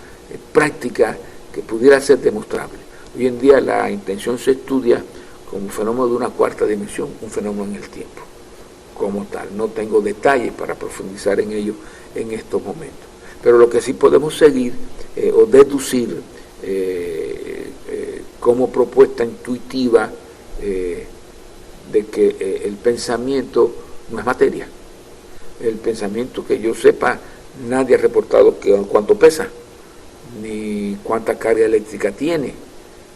práctica que pudiera ser demostrable. Hoy en día la intención se estudia como un fenómeno de una cuarta dimensión, un fenómeno en el tiempo, como tal. No tengo detalles para profundizar en ello en estos momentos. Pero lo que sí podemos seguir o deducir como propuesta intuitiva de que el pensamiento no es materia. El pensamiento, que yo sepa, nadie ha reportado cuánto pesa. ni cuánta carga eléctrica tiene.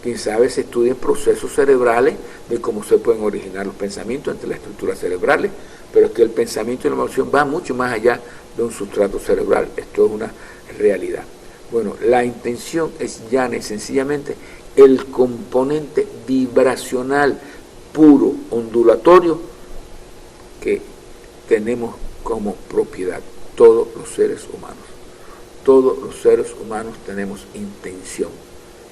Quién sabe, se estudian procesos cerebrales de cómo se pueden originar los pensamientos entre las estructuras cerebrales, pero es que el pensamiento y la emoción va mucho más allá de un sustrato cerebral. Esto es una realidad. Bueno, la intención es llana y sencillamente el componente vibracional puro, ondulatorio, que tenemos como propiedad todos los seres humanos. Todos los seres humanos tenemos intención.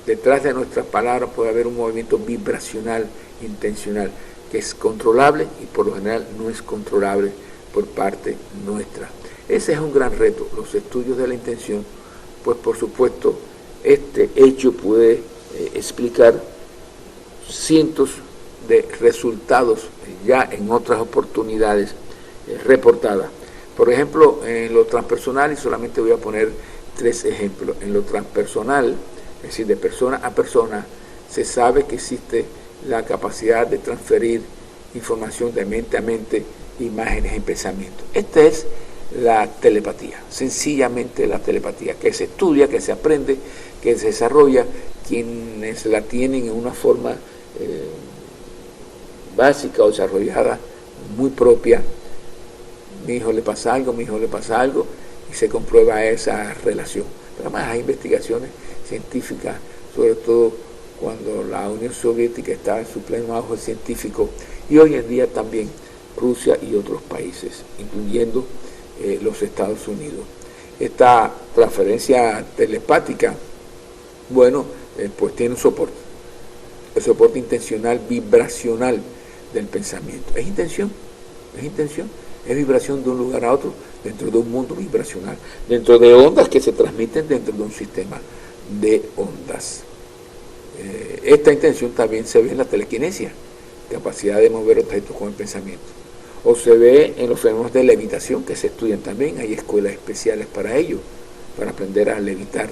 Detrás de nuestras palabras puede haber un movimiento vibracional, intencional, que es controlable y por lo general no es controlable por parte nuestra. Ese es un gran reto, los estudios de la intención, pues por supuesto este hecho puede explicar cientos de resultados ya en otras oportunidades reportadas. Por ejemplo, en lo transpersonal, y solamente voy a poner 3 ejemplos. En lo transpersonal, es decir, de persona a persona, se sabe que existe la capacidad de transferir información de mente a mente, imágenes en pensamiento. Esta es la telepatía, sencillamente la telepatía, que se estudia, que se aprende, que se desarrolla, quienes la tienen en una forma básica o desarrollada, muy propia. Mi hijo le pasa algo, mi hijo le pasa algo, y se comprueba esa relación. Pero además hay investigaciones científicas, sobre todo cuando la Unión Soviética estaba en su pleno auge científico, y hoy en día también Rusia y otros países, incluyendo los Estados Unidos. Esta transferencia telepática, bueno, pues tiene un soporte, el soporte intencional, vibracional del pensamiento. Es intención, es vibración de un lugar a otro, dentro de un mundo vibracional, dentro de ondas que se transmiten dentro de un sistema de ondas. Esta intención también se ve en la telequinesia, capacidad de mover objetos con el pensamiento, o se ve en los fenómenos de levitación que se estudian también. Hay escuelas especiales para ello, para aprender a levitar.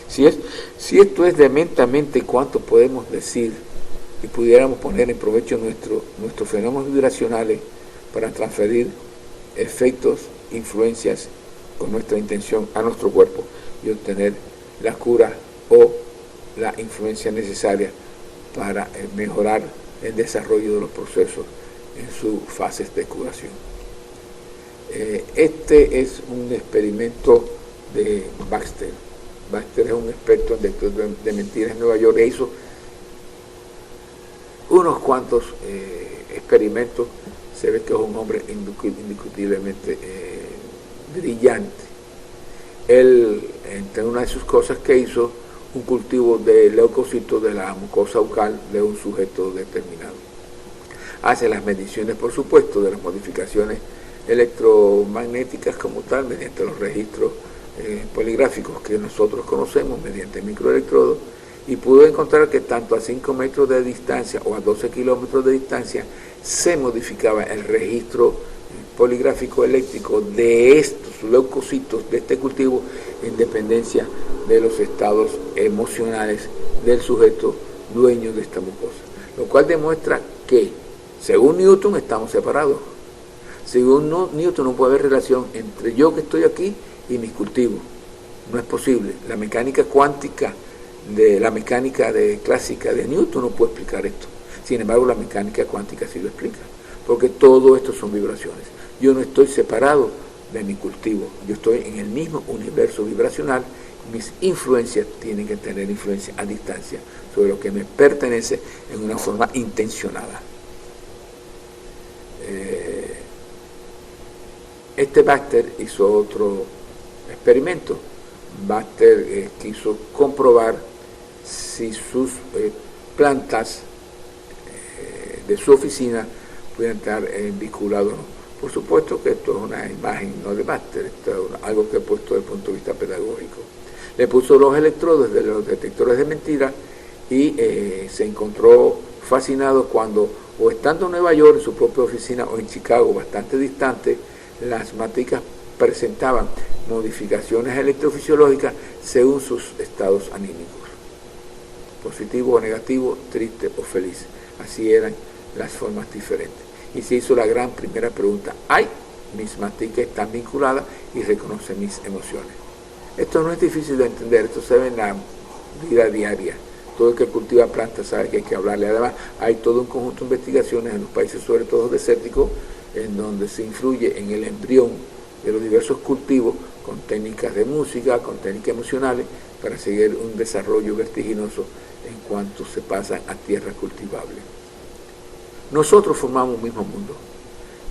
Si esto es de mente a mente, ¿cuánto podemos decir y pudiéramos poner en provecho nuestros fenómenos vibracionales para transferir efectos, influencias con nuestra intención a nuestro cuerpo y obtener la cura o la influencia necesaria para mejorar el desarrollo de los procesos en sus fases de curación? Este es un experimento de Baxter. Baxter es un experto en detector de mentiras en Nueva York, e hizo unos cuantos experimentos. Se ve que es un hombre indiscutiblemente brillante. Él, entre una de sus cosas que hizo, un cultivo de leucocitos de la mucosa bucal de un sujeto determinado. Hace las mediciones, por supuesto, de las modificaciones electromagnéticas como tal, mediante los registros poligráficos que nosotros conocemos, mediante microelectrodos, y pudo encontrar que tanto a 5 metros de distancia o a 12 kilómetros de distancia se modificaba el registro poligráfico eléctrico de estos leucocitos de este cultivo en dependencia de los estados emocionales del sujeto dueño de esta mucosa, lo cual demuestra que, según Newton, estamos separados. Según Newton, no puede haber relación entre yo que estoy aquí y mis cultivos. No es posible. La mecánica cuántica clásica de Newton no puede explicar esto. Sin embargo, la mecánica cuántica sí lo explica, porque todo esto son vibraciones. Yo no estoy separado de mi cultivo, yo estoy en el mismo universo vibracional. Mis influencias tienen que tener influencia a distancia sobre lo que me pertenece en una forma intencionada. Este Baxter hizo otro experimento. Baxter quiso comprobar si sus plantas de su oficina pueden estar vinculadas o no. Por supuesto que esto es una imagen no de Baxter, esto es algo que he puesto desde el punto de vista pedagógico. Le puso los electrodos de los detectores de mentiras y se encontró fascinado cuando, o estando en Nueva York en su propia oficina, o en Chicago, bastante distante, las maticas presentaban modificaciones electrofisiológicas según sus estados anímicos, positivo o negativo, triste o feliz. Así eran las formas diferentes. Y se hizo la gran primera pregunta: mis maticas están vinculadas y reconocen mis emociones. Esto no es difícil de entender, esto se ve en la vida diaria. Todo el que cultiva plantas sabe que hay que hablarle. Además, hay todo un conjunto de investigaciones en los países, sobre todo desérticos, en donde se influye en el embrión de los diversos cultivos con técnicas de música, con técnicas emocionales, para seguir un desarrollo vertiginoso en cuanto se pasan a tierra cultivable. Nosotros formamos un mismo mundo.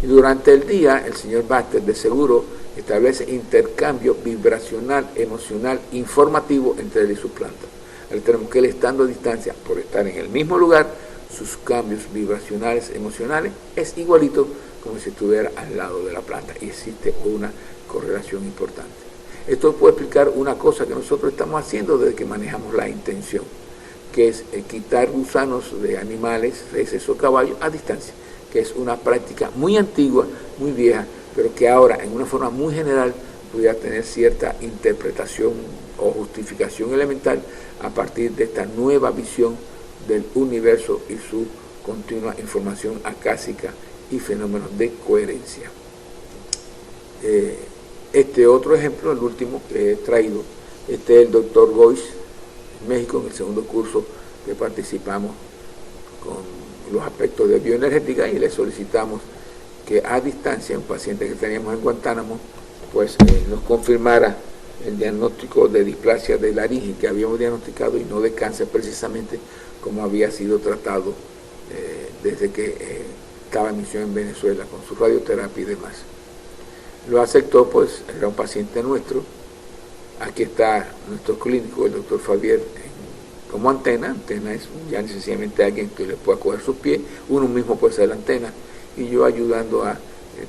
Y durante el día, el señor Baxter de seguro establece intercambio vibracional, emocional, informativo entre él y sus plantas. Al tenemos que él, estando a distancia, por estar en el mismo lugar, sus cambios vibracionales, emocionales, es igualito como si estuviera al lado de la planta. Y existe una correlación importante. Esto puede explicar una cosa que nosotros estamos haciendo desde que manejamos la intención, que es quitar gusanos de animales, reses o caballos a distancia, que es una práctica muy antigua, muy vieja, pero que ahora en una forma muy general pudiera tener cierta interpretación o justificación elemental a partir de esta nueva visión del universo y su continua información acásica y fenómenos de coherencia. Este otro ejemplo, el último que he traído, este es el doctor Goiz, en México, en el segundo curso que participamos con los aspectos de bioenergética, y le solicitamos que a distancia, un paciente que teníamos en Guantánamo, pues nos confirmara el diagnóstico de displasia de laringe que habíamos diagnosticado y no de cáncer precisamente, como había sido tratado desde que estaba en misión en Venezuela con su radioterapia y demás. Lo aceptó, pues era un paciente nuestro. Aquí está nuestro clínico, el doctor Fabier, como antena. Antena es ya sencillamente alguien que le pueda coger sus pies, uno mismo puede ser la antena, y yo ayudando a,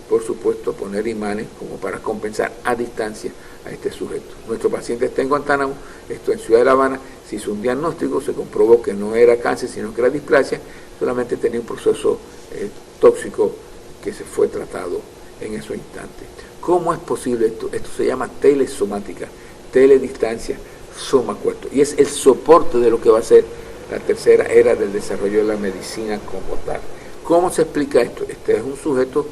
por supuesto, poner imanes como para compensar a distancia a este sujeto. Nuestro paciente está en Guantánamo, esto en Ciudad de La Habana, se hizo un diagnóstico, se comprobó que no era cáncer, sino que era displasia, solamente tenía un proceso tóxico que se fue tratado en ese instante. ¿Cómo es posible esto? Esto se llama telesomática, teledistancia, soma-cuerpo, y es el soporte de lo que va a ser la tercera era del desarrollo de la medicina como tal. ¿Cómo se explica esto? Este es un sujeto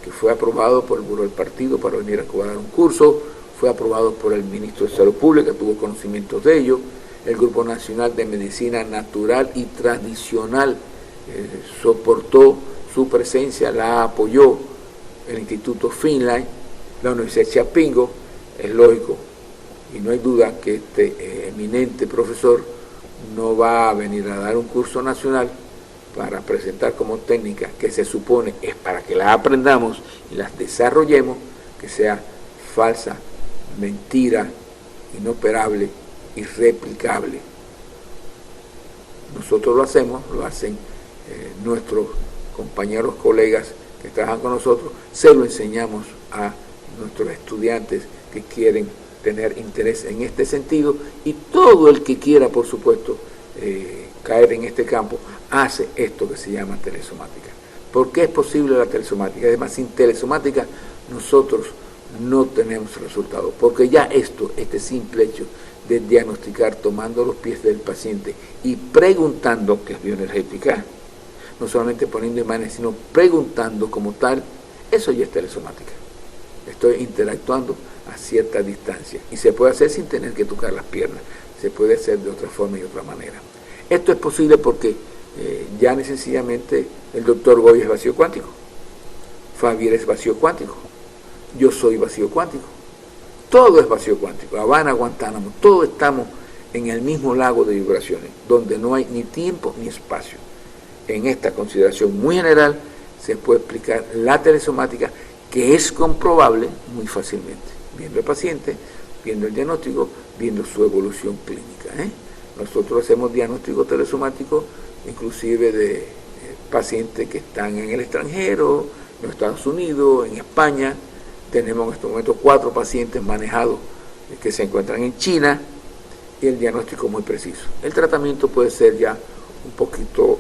que fue aprobado por el Buró del Partido para venir a dar un curso, fue aprobado por el ministro de Salud Pública, tuvo conocimientos de ello, el Grupo Nacional de Medicina Natural y Tradicional soportó su presencia, la apoyó, el Instituto Finlay, la Universidad de Chapingo. Es lógico y no hay duda que este eminente profesor no va a venir a dar un curso nacional para presentar como técnica que se supone es para que las aprendamos y las desarrollemos, que sea falsa, mentira, inoperable, irreplicable. Nosotros lo hacemos, lo hacen nuestros compañeros, colegas que trabajan con nosotros, se lo enseñamos a nuestros estudiantes que quieren tener interés en este sentido, y todo el que quiera, por supuesto, caer en este campo, hace esto que se llama telesomática. ¿Por qué es posible la telesomática? Además, sin telesomática nosotros no tenemos resultado, porque ya este simple hecho de diagnosticar tomando los pies del paciente y preguntando, que es bioenergética, no solamente poniendo imanes, sino preguntando como tal, eso ya es telesomática. Estoy interactuando a cierta distancia y se puede hacer sin tener que tocar las piernas, se puede hacer de otra forma y de otra manera. Esto es posible porque ya sencillamente el doctor Goy es vacío cuántico, Fabier es vacío cuántico, yo soy vacío cuántico, todo es vacío cuántico, Habana, Guantánamo, todos estamos en el mismo lago de vibraciones, donde no hay ni tiempo ni espacio. En esta consideración muy general se puede explicar la telesomática, que es comprobable muy fácilmente, viendo el paciente, viendo el diagnóstico, viendo su evolución clínica. Nosotros hacemos diagnóstico telesomático inclusive de pacientes que están en el extranjero, en los Estados Unidos, en España. Tenemos en estos momentos 4 pacientes manejados que se encuentran en China, y el diagnóstico es muy preciso. El tratamiento puede ser ya un poquito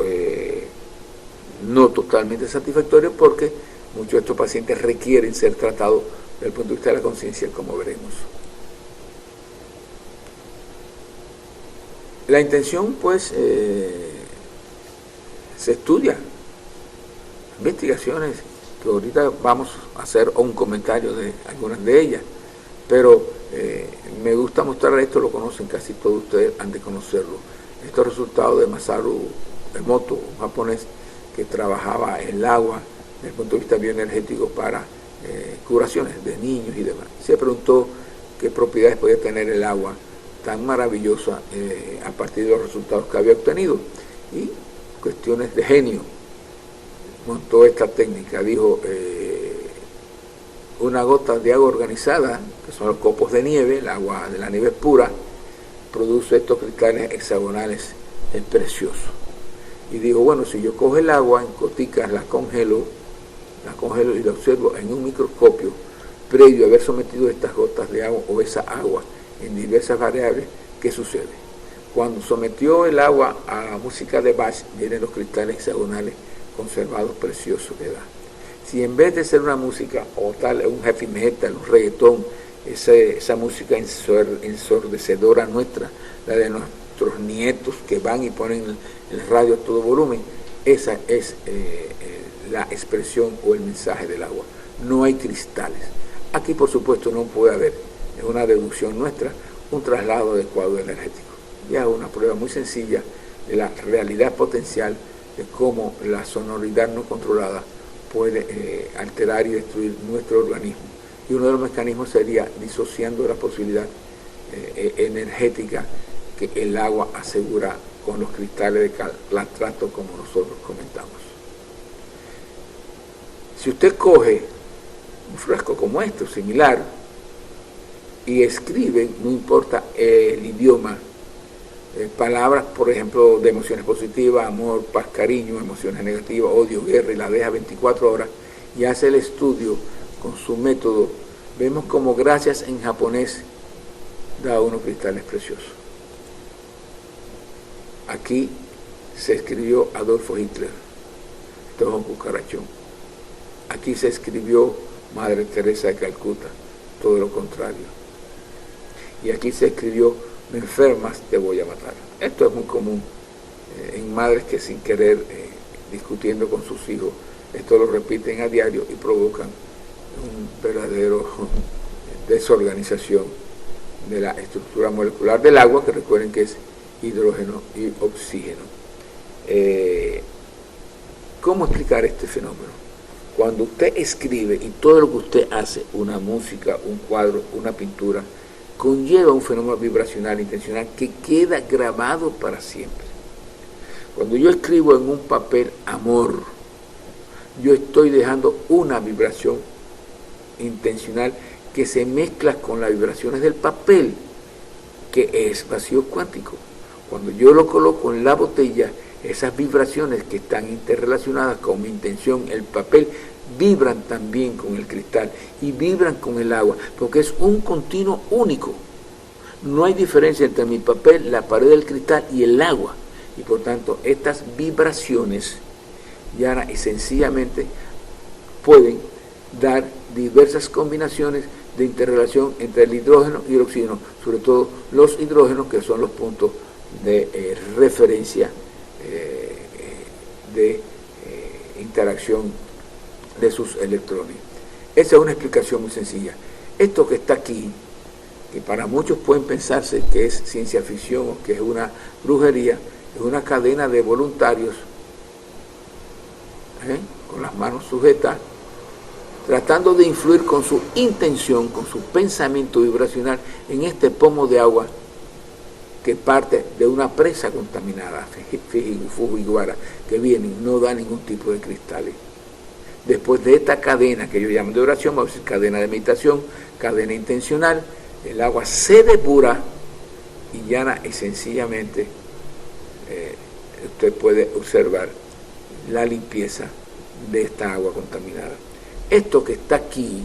no totalmente satisfactorio, porque muchos de estos pacientes requieren ser tratados desde el punto de vista de la conciencia, como veremos. La intención, pues, se estudia, investigaciones que ahorita vamos a hacer un comentario de algunas de ellas, pero Me gusta mostrar esto, lo conocen casi todos ustedes, han de conocerlo. Estos resultados de Masaru Emoto, un japonés que trabajaba el agua desde el punto de vista bioenergético para curaciones de niños y demás. Se preguntó qué propiedades podía tener el agua tan maravillosa a partir de los resultados que había obtenido. Y cuestiones de genio, montó esta técnica, dijo, una gota de agua organizada, que son los copos de nieve, el agua de la nieve pura, produce estos cristales hexagonales preciosos. Y dijo, bueno, si yo cojo el agua en goticas, la congelo y la observo en un microscopio, previo a haber sometido estas gotas de agua o esa agua en diversas variables, ¿qué sucede? Cuando sometió el agua a la música de Bach, vienen los cristales hexagonales conservados preciosos que da. Si en vez de ser una música o tal, un heavy metal, un reggaetón, esa música ensordecedora nuestra, la de nuestros nietos que van y ponen el radio a todo volumen, esa es la expresión o el mensaje del agua. No hay cristales. Aquí, por supuesto, no puede haber, es una deducción nuestra, un traslado de cuadro energético. Ya es una prueba muy sencilla de la realidad potencial de cómo la sonoridad no controlada puede alterar y destruir nuestro organismo. Y uno de los mecanismos sería disociando la posibilidad energética que el agua asegura con los cristales de calatrazto, como nosotros comentamos. Si usted coge un frasco como este, similar, y escribe, no importa el idioma, palabras, por ejemplo, de emociones positivas, amor, paz, cariño, emociones negativas, odio, guerra, y la deja 24 horas, y hace el estudio con su método, vemos como gracias en japonés da unos cristales preciosos. Aquí se escribió Adolfo Hitler, esto es un cucarachón. Aquí se escribió Madre Teresa de Calcuta, todo lo contrario. Y aquí se escribió, me enfermas, te voy a matar. Esto es muy común en madres que sin querer, discutiendo con sus hijos, esto lo repiten a diario y provocan un verdadero desorganización de la estructura molecular del agua, que recuerden que es hidrógeno y oxígeno. ¿Cómo explicar este fenómeno? Cuando usted escribe y todo lo que usted hace, una música, un cuadro, una pintura, conlleva un fenómeno vibracional intencional que queda grabado para siempre. Cuando yo escribo en un papel amor, yo estoy dejando una vibración intencional que se mezcla con las vibraciones del papel, que es vacío cuántico. Cuando yo lo coloco en la botella, esas vibraciones que están interrelacionadas con mi intención, el papel, vibran también con el cristal y vibran con el agua, porque es un continuo único. No hay diferencia entre mi papel, la pared del cristal y el agua. Y por tanto, estas vibraciones ya y sencillamente pueden dar diversas combinaciones de interrelación entre el hidrógeno y el oxígeno, sobre todo los hidrógenos, que son los puntos de referencia de interacción de sus electrones. Esa es una explicación muy sencilla. Esto que está aquí, que para muchos pueden pensarse que es ciencia ficción o que es una brujería, es una cadena de voluntarios con las manos sujetas, tratando de influir con su intención, con su pensamiento vibracional en este pomo de agua que parte de una presa contaminada, Fujiwara, que viene y no da ningún tipo de cristales. Después de esta cadena que yo llamo de oración, vamos a decir cadena de meditación, cadena intencional, el agua se depura y llana y sencillamente usted puede observar la limpieza de esta agua contaminada. Esto que está aquí,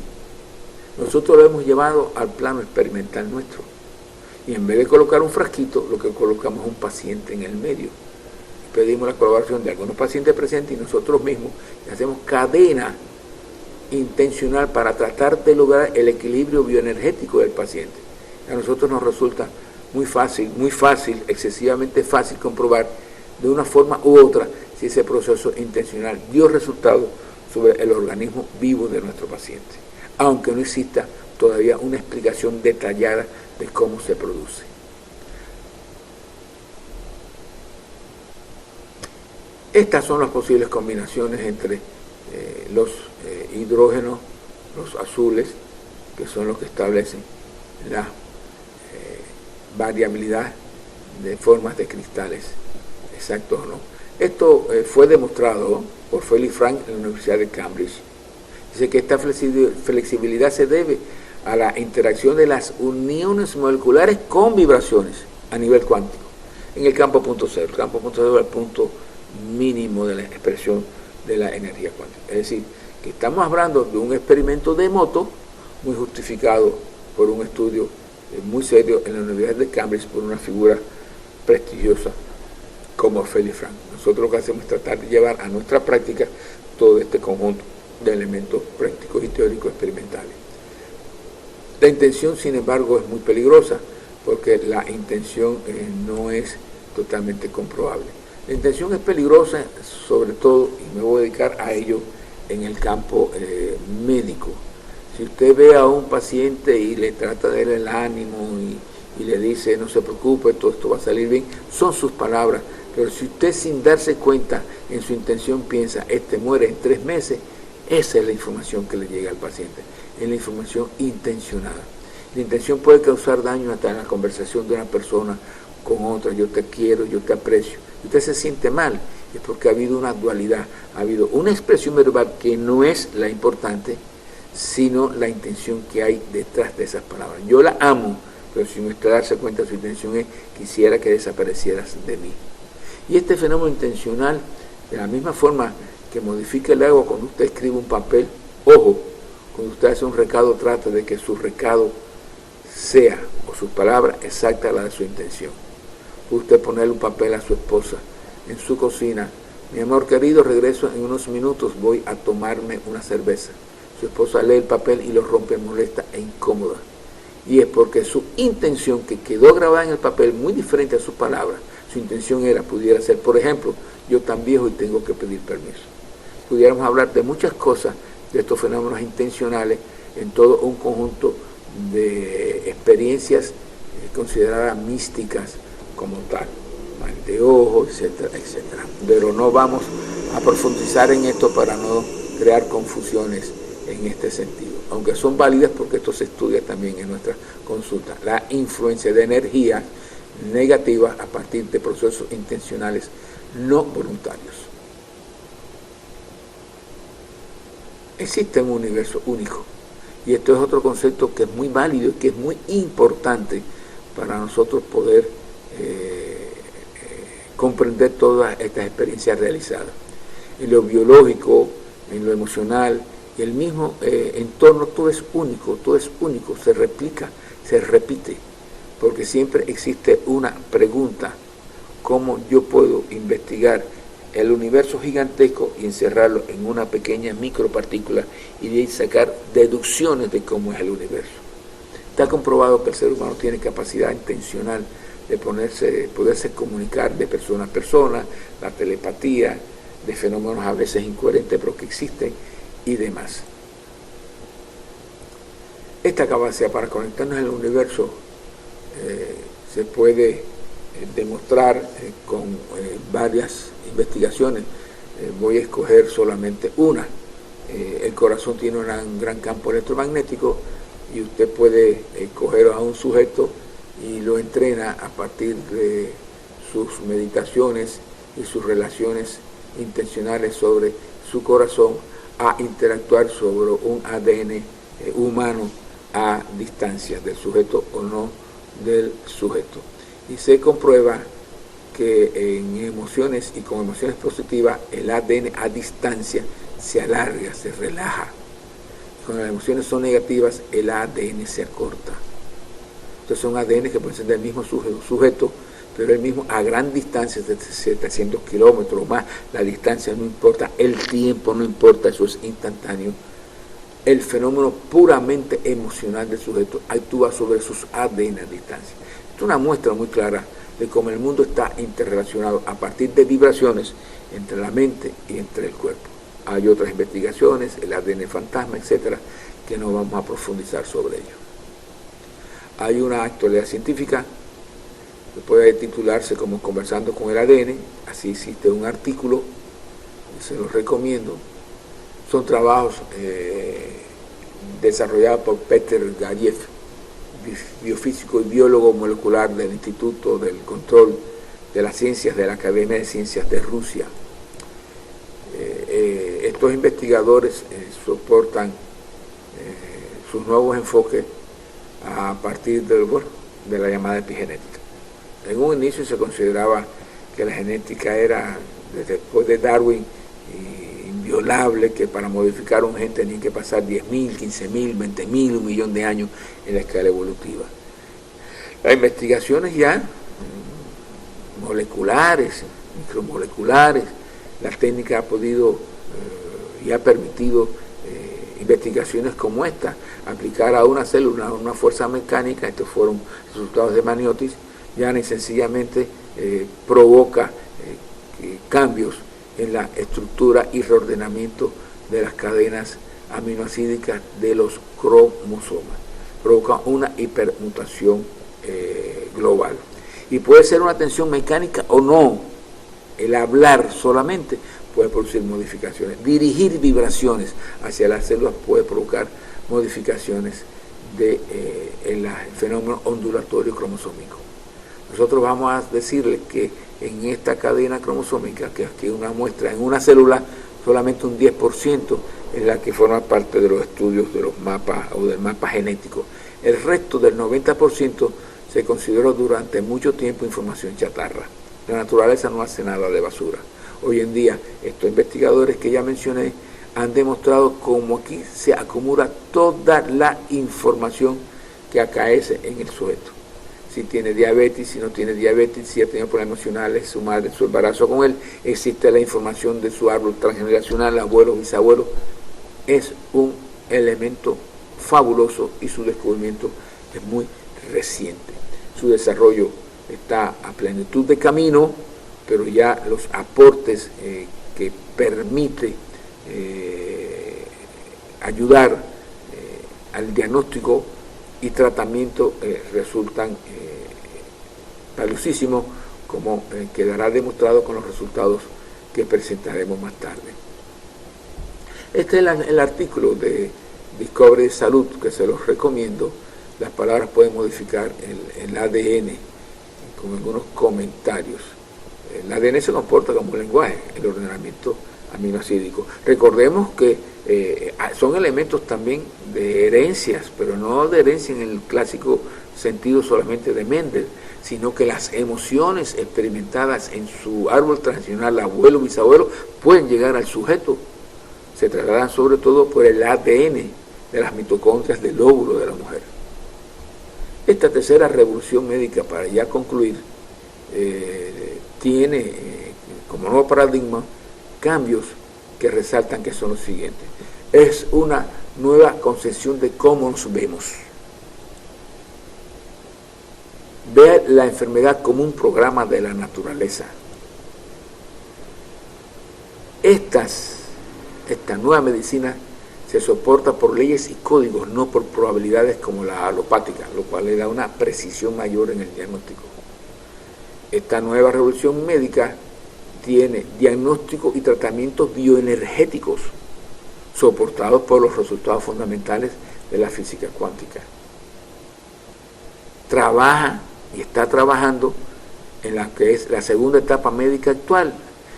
nosotros lo hemos llevado al plano experimental nuestro. Y en vez de colocar un frasquito, lo que colocamos es un paciente en el medio. Pedimos la colaboración de algunos pacientes presentes y nosotros mismos hacemos cadena intencional para tratar de lograr el equilibrio bioenergético del paciente. A nosotros nos resulta muy fácil, excesivamente fácil comprobar de una forma u otra si ese proceso intencional dio resultado sobre el organismo vivo de nuestro paciente, aunque no exista todavía una explicación detallada de cómo se produce. Estas son las posibles combinaciones entre los hidrógenos, los azules, que son los que establecen la variabilidad de formas de cristales exactos o no. Esto fue demostrado por Felix Frank en la Universidad de Cambridge. Dice que esta flexibilidad se debe a la interacción de las uniones moleculares con vibraciones a nivel cuántico en el campo punto cero. El campo punto cero es el punto mínimo de la expresión de la energía cuántica. Es decir, que estamos hablando de un experimento de moto muy justificado por un estudio muy serio en la Universidad de Cambridge por una figura prestigiosa como Felix Frank. Nosotros lo que hacemos es tratar de llevar a nuestra práctica todo este conjunto de elementos prácticos y teóricos experimentales. La intención, sin embargo, es muy peligrosa porque la intención no es totalmente comprobable. La intención es peligrosa sobre todo, y me voy a dedicar a ello en el campo médico. Si usted ve a un paciente y le trata de darle el ánimo y le dice no se preocupe, todo esto va a salir bien, son sus palabras, pero si usted sin darse cuenta en su intención piensa, este muere en 3 meses, esa es la información que le llega al paciente, es la información intencionada. La intención puede causar daño hasta en la conversación de una persona con otra, yo te quiero, yo te aprecio, y usted se siente mal, es porque ha habido una dualidad, ha habido una expresión verbal que no es la importante, sino la intención que hay detrás de esas palabras. Yo la amo, pero sin usted darse cuenta su intención es, quisiera que desaparecieras de mí. Y este fenómeno intencional, de la misma forma que modifica el agua cuando usted escribe un papel, ojo, cuando usted hace un recado, trata de que su recado sea, o sus palabras, exacta a la de su intención. Usted ponerle un papel a su esposa en su cocina, mi amor querido, regreso en unos minutos, voy a tomarme una cerveza. Su esposa lee el papel y lo rompe molesta e incómoda. Y es porque su intención, que quedó grabada en el papel muy diferente a sus palabras, su intención era, pudiera ser, por ejemplo, yo tan viejo y tengo que pedir permiso. Pudiéramos hablar de muchas cosas, de estos fenómenos intencionales, en todo un conjunto de experiencias consideradas místicas como tal, mal de ojo, etcétera, etcétera. Pero no vamos a profundizar en esto para no crear confusiones en este sentido, aunque son válidas porque esto se estudia también en nuestra consulta. La influencia de energía negativa a partir de procesos intencionales no voluntarios. Existe un universo único, y esto es otro concepto que es muy válido y que es muy importante para nosotros poder comprender todas estas experiencias realizadas. En lo biológico, en lo emocional y el mismo entorno, todo es único, se replica, se repite, porque siempre existe una pregunta: ¿cómo yo puedo investigar el universo gigantesco y encerrarlo en una pequeña micropartícula y de ahí sacar deducciones de cómo es el universo? Está comprobado que el ser humano tiene capacidad intencional de poderse comunicar de persona a persona, la telepatía, de fenómenos a veces incoherentes pero que existen y demás. Esta capacidad para conectarnos en el universo se puede demostrar con varias investigaciones. Voy a escoger solamente una. El corazón tiene un gran campo electromagnético y usted puede coger a un sujeto y lo entrena a partir de sus meditaciones y sus relaciones intencionales sobre su corazón a interactuar sobre un ADN humano a distancia del sujeto o no del sujeto. Y se comprueba que en emociones y con emociones positivas el ADN a distancia se alarga, se relaja. Cuando las emociones son negativas, el ADN se acorta. Entonces son ADN que pueden ser del mismo sujeto, pero el mismo a gran distancia, de 700 kilómetros o más. La distancia no importa, el tiempo no importa, eso es instantáneo. El fenómeno puramente emocional del sujeto actúa sobre sus ADN a distancia. Esto es una muestra muy clara de cómo el mundo está interrelacionado a partir de vibraciones entre la mente y entre el cuerpo. hay otras investigaciones, el ADN fantasma, etcétera, que no vamos a profundizar sobre ello. Hay una actualidad científica que puede titularse como Conversando con el ADN, así existe un artículo, se los recomiendo. Son trabajos desarrollados por Peter Gajev, biofísico y biólogo molecular del Instituto del Control de las Ciencias de la Academia de Ciencias de Rusia. Estos investigadores soportan sus nuevos enfoques a partir de la llamada epigenética. En un inicio se consideraba que la genética era, después de Darwin, inviolable, que para modificar un gen tenían que pasar 10.000, 15.000, 20.000, 1.000.000 de años en la escala evolutiva. Las investigaciones ya moleculares, micromoleculares, la técnica ha podido y ha permitido investigaciones como esta, aplicar a una célula una fuerza mecánica. Estos fueron resultados de Maniotis, ya ni sencillamente provoca cambios en la estructura y reordenamiento de las cadenas aminoácidicas de los cromosomas, provoca una hipermutación global. Y puede ser una tensión mecánica o no. El hablar solamente puede producir modificaciones. Dirigir vibraciones hacia las células puede provocar modificaciones en el fenómeno ondulatorio cromosómico. Nosotros vamos a decirles que en esta cadena cromosómica, que aquí una muestra en una célula, solamente un 10% es la que forma parte de los estudios de los mapas o del mapa genético. El resto del 90% se consideró durante mucho tiempo información chatarra. La naturaleza no hace nada de basura. Hoy en día, estos investigadores que ya mencioné han demostrado cómo aquí se acumula toda la información que acaece en el sujeto. Si tiene diabetes, si no tiene diabetes, si ha tenido problemas emocionales, su madre, su embarazo con él, existe la información de su árbol transgeneracional, abuelos, bisabuelos. Es un elemento fabuloso y su descubrimiento es muy reciente. Su desarrollo está a plenitud de camino, pero ya los aportes que permite ayudar al diagnóstico y tratamiento resultan valiosísimos, como quedará demostrado con los resultados que presentaremos más tarde. Este es el artículo de Discovery Salud, que se los recomiendo. Las palabras pueden modificar el ADN con algunos comentarios. El ADN se comporta como un lenguaje, el ordenamiento aminoácidico. Recordemos que son elementos también de herencias, pero no de herencia en el clásico sentido solamente de Mendel, sino que las emociones experimentadas en su árbol transgeneracional, abuelo, bisabuelo, pueden llegar al sujeto. Se trasladan sobre todo por el ADN de las mitocondrias del óvulo de la mujer. Esta tercera revolución médica, para ya concluir, tiene como nuevo paradigma cambios que resaltan, que son los siguientes. Es una nueva concepción de cómo nos vemos. Ver la enfermedad como un programa de la naturaleza. Esta nueva medicina se soporta por leyes y códigos, no por probabilidades como la alopática, lo cual le da una precisión mayor en el diagnóstico. Esta nueva revolución médica tiene diagnóstico y tratamientos bioenergéticos soportados por los resultados fundamentales de la física cuántica. Trabaja y está trabajando en la que es la segunda etapa médica actual,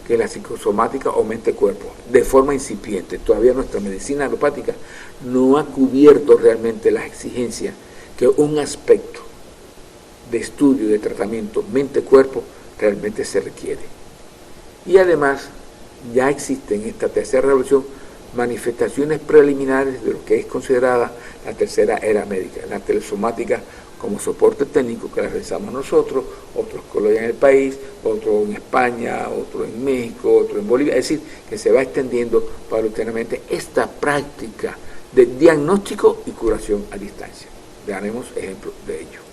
que es la psicosomática o mente-cuerpo, de forma incipiente. Todavía nuestra medicina alopática no ha cubierto realmente las exigencias que un aspecto de estudio y de tratamiento mente-cuerpo realmente se requiere. Y además ya existen en esta tercera revolución manifestaciones preliminares de lo que es considerada la tercera era médica, la telesomática como soporte técnico que la realizamos nosotros, otros colegas en el país, otro en España, otro en México, otro en Bolivia. Es decir, que se va extendiendo paulatinamente esta práctica de diagnóstico y curación a distancia. Daremos ejemplo de ello.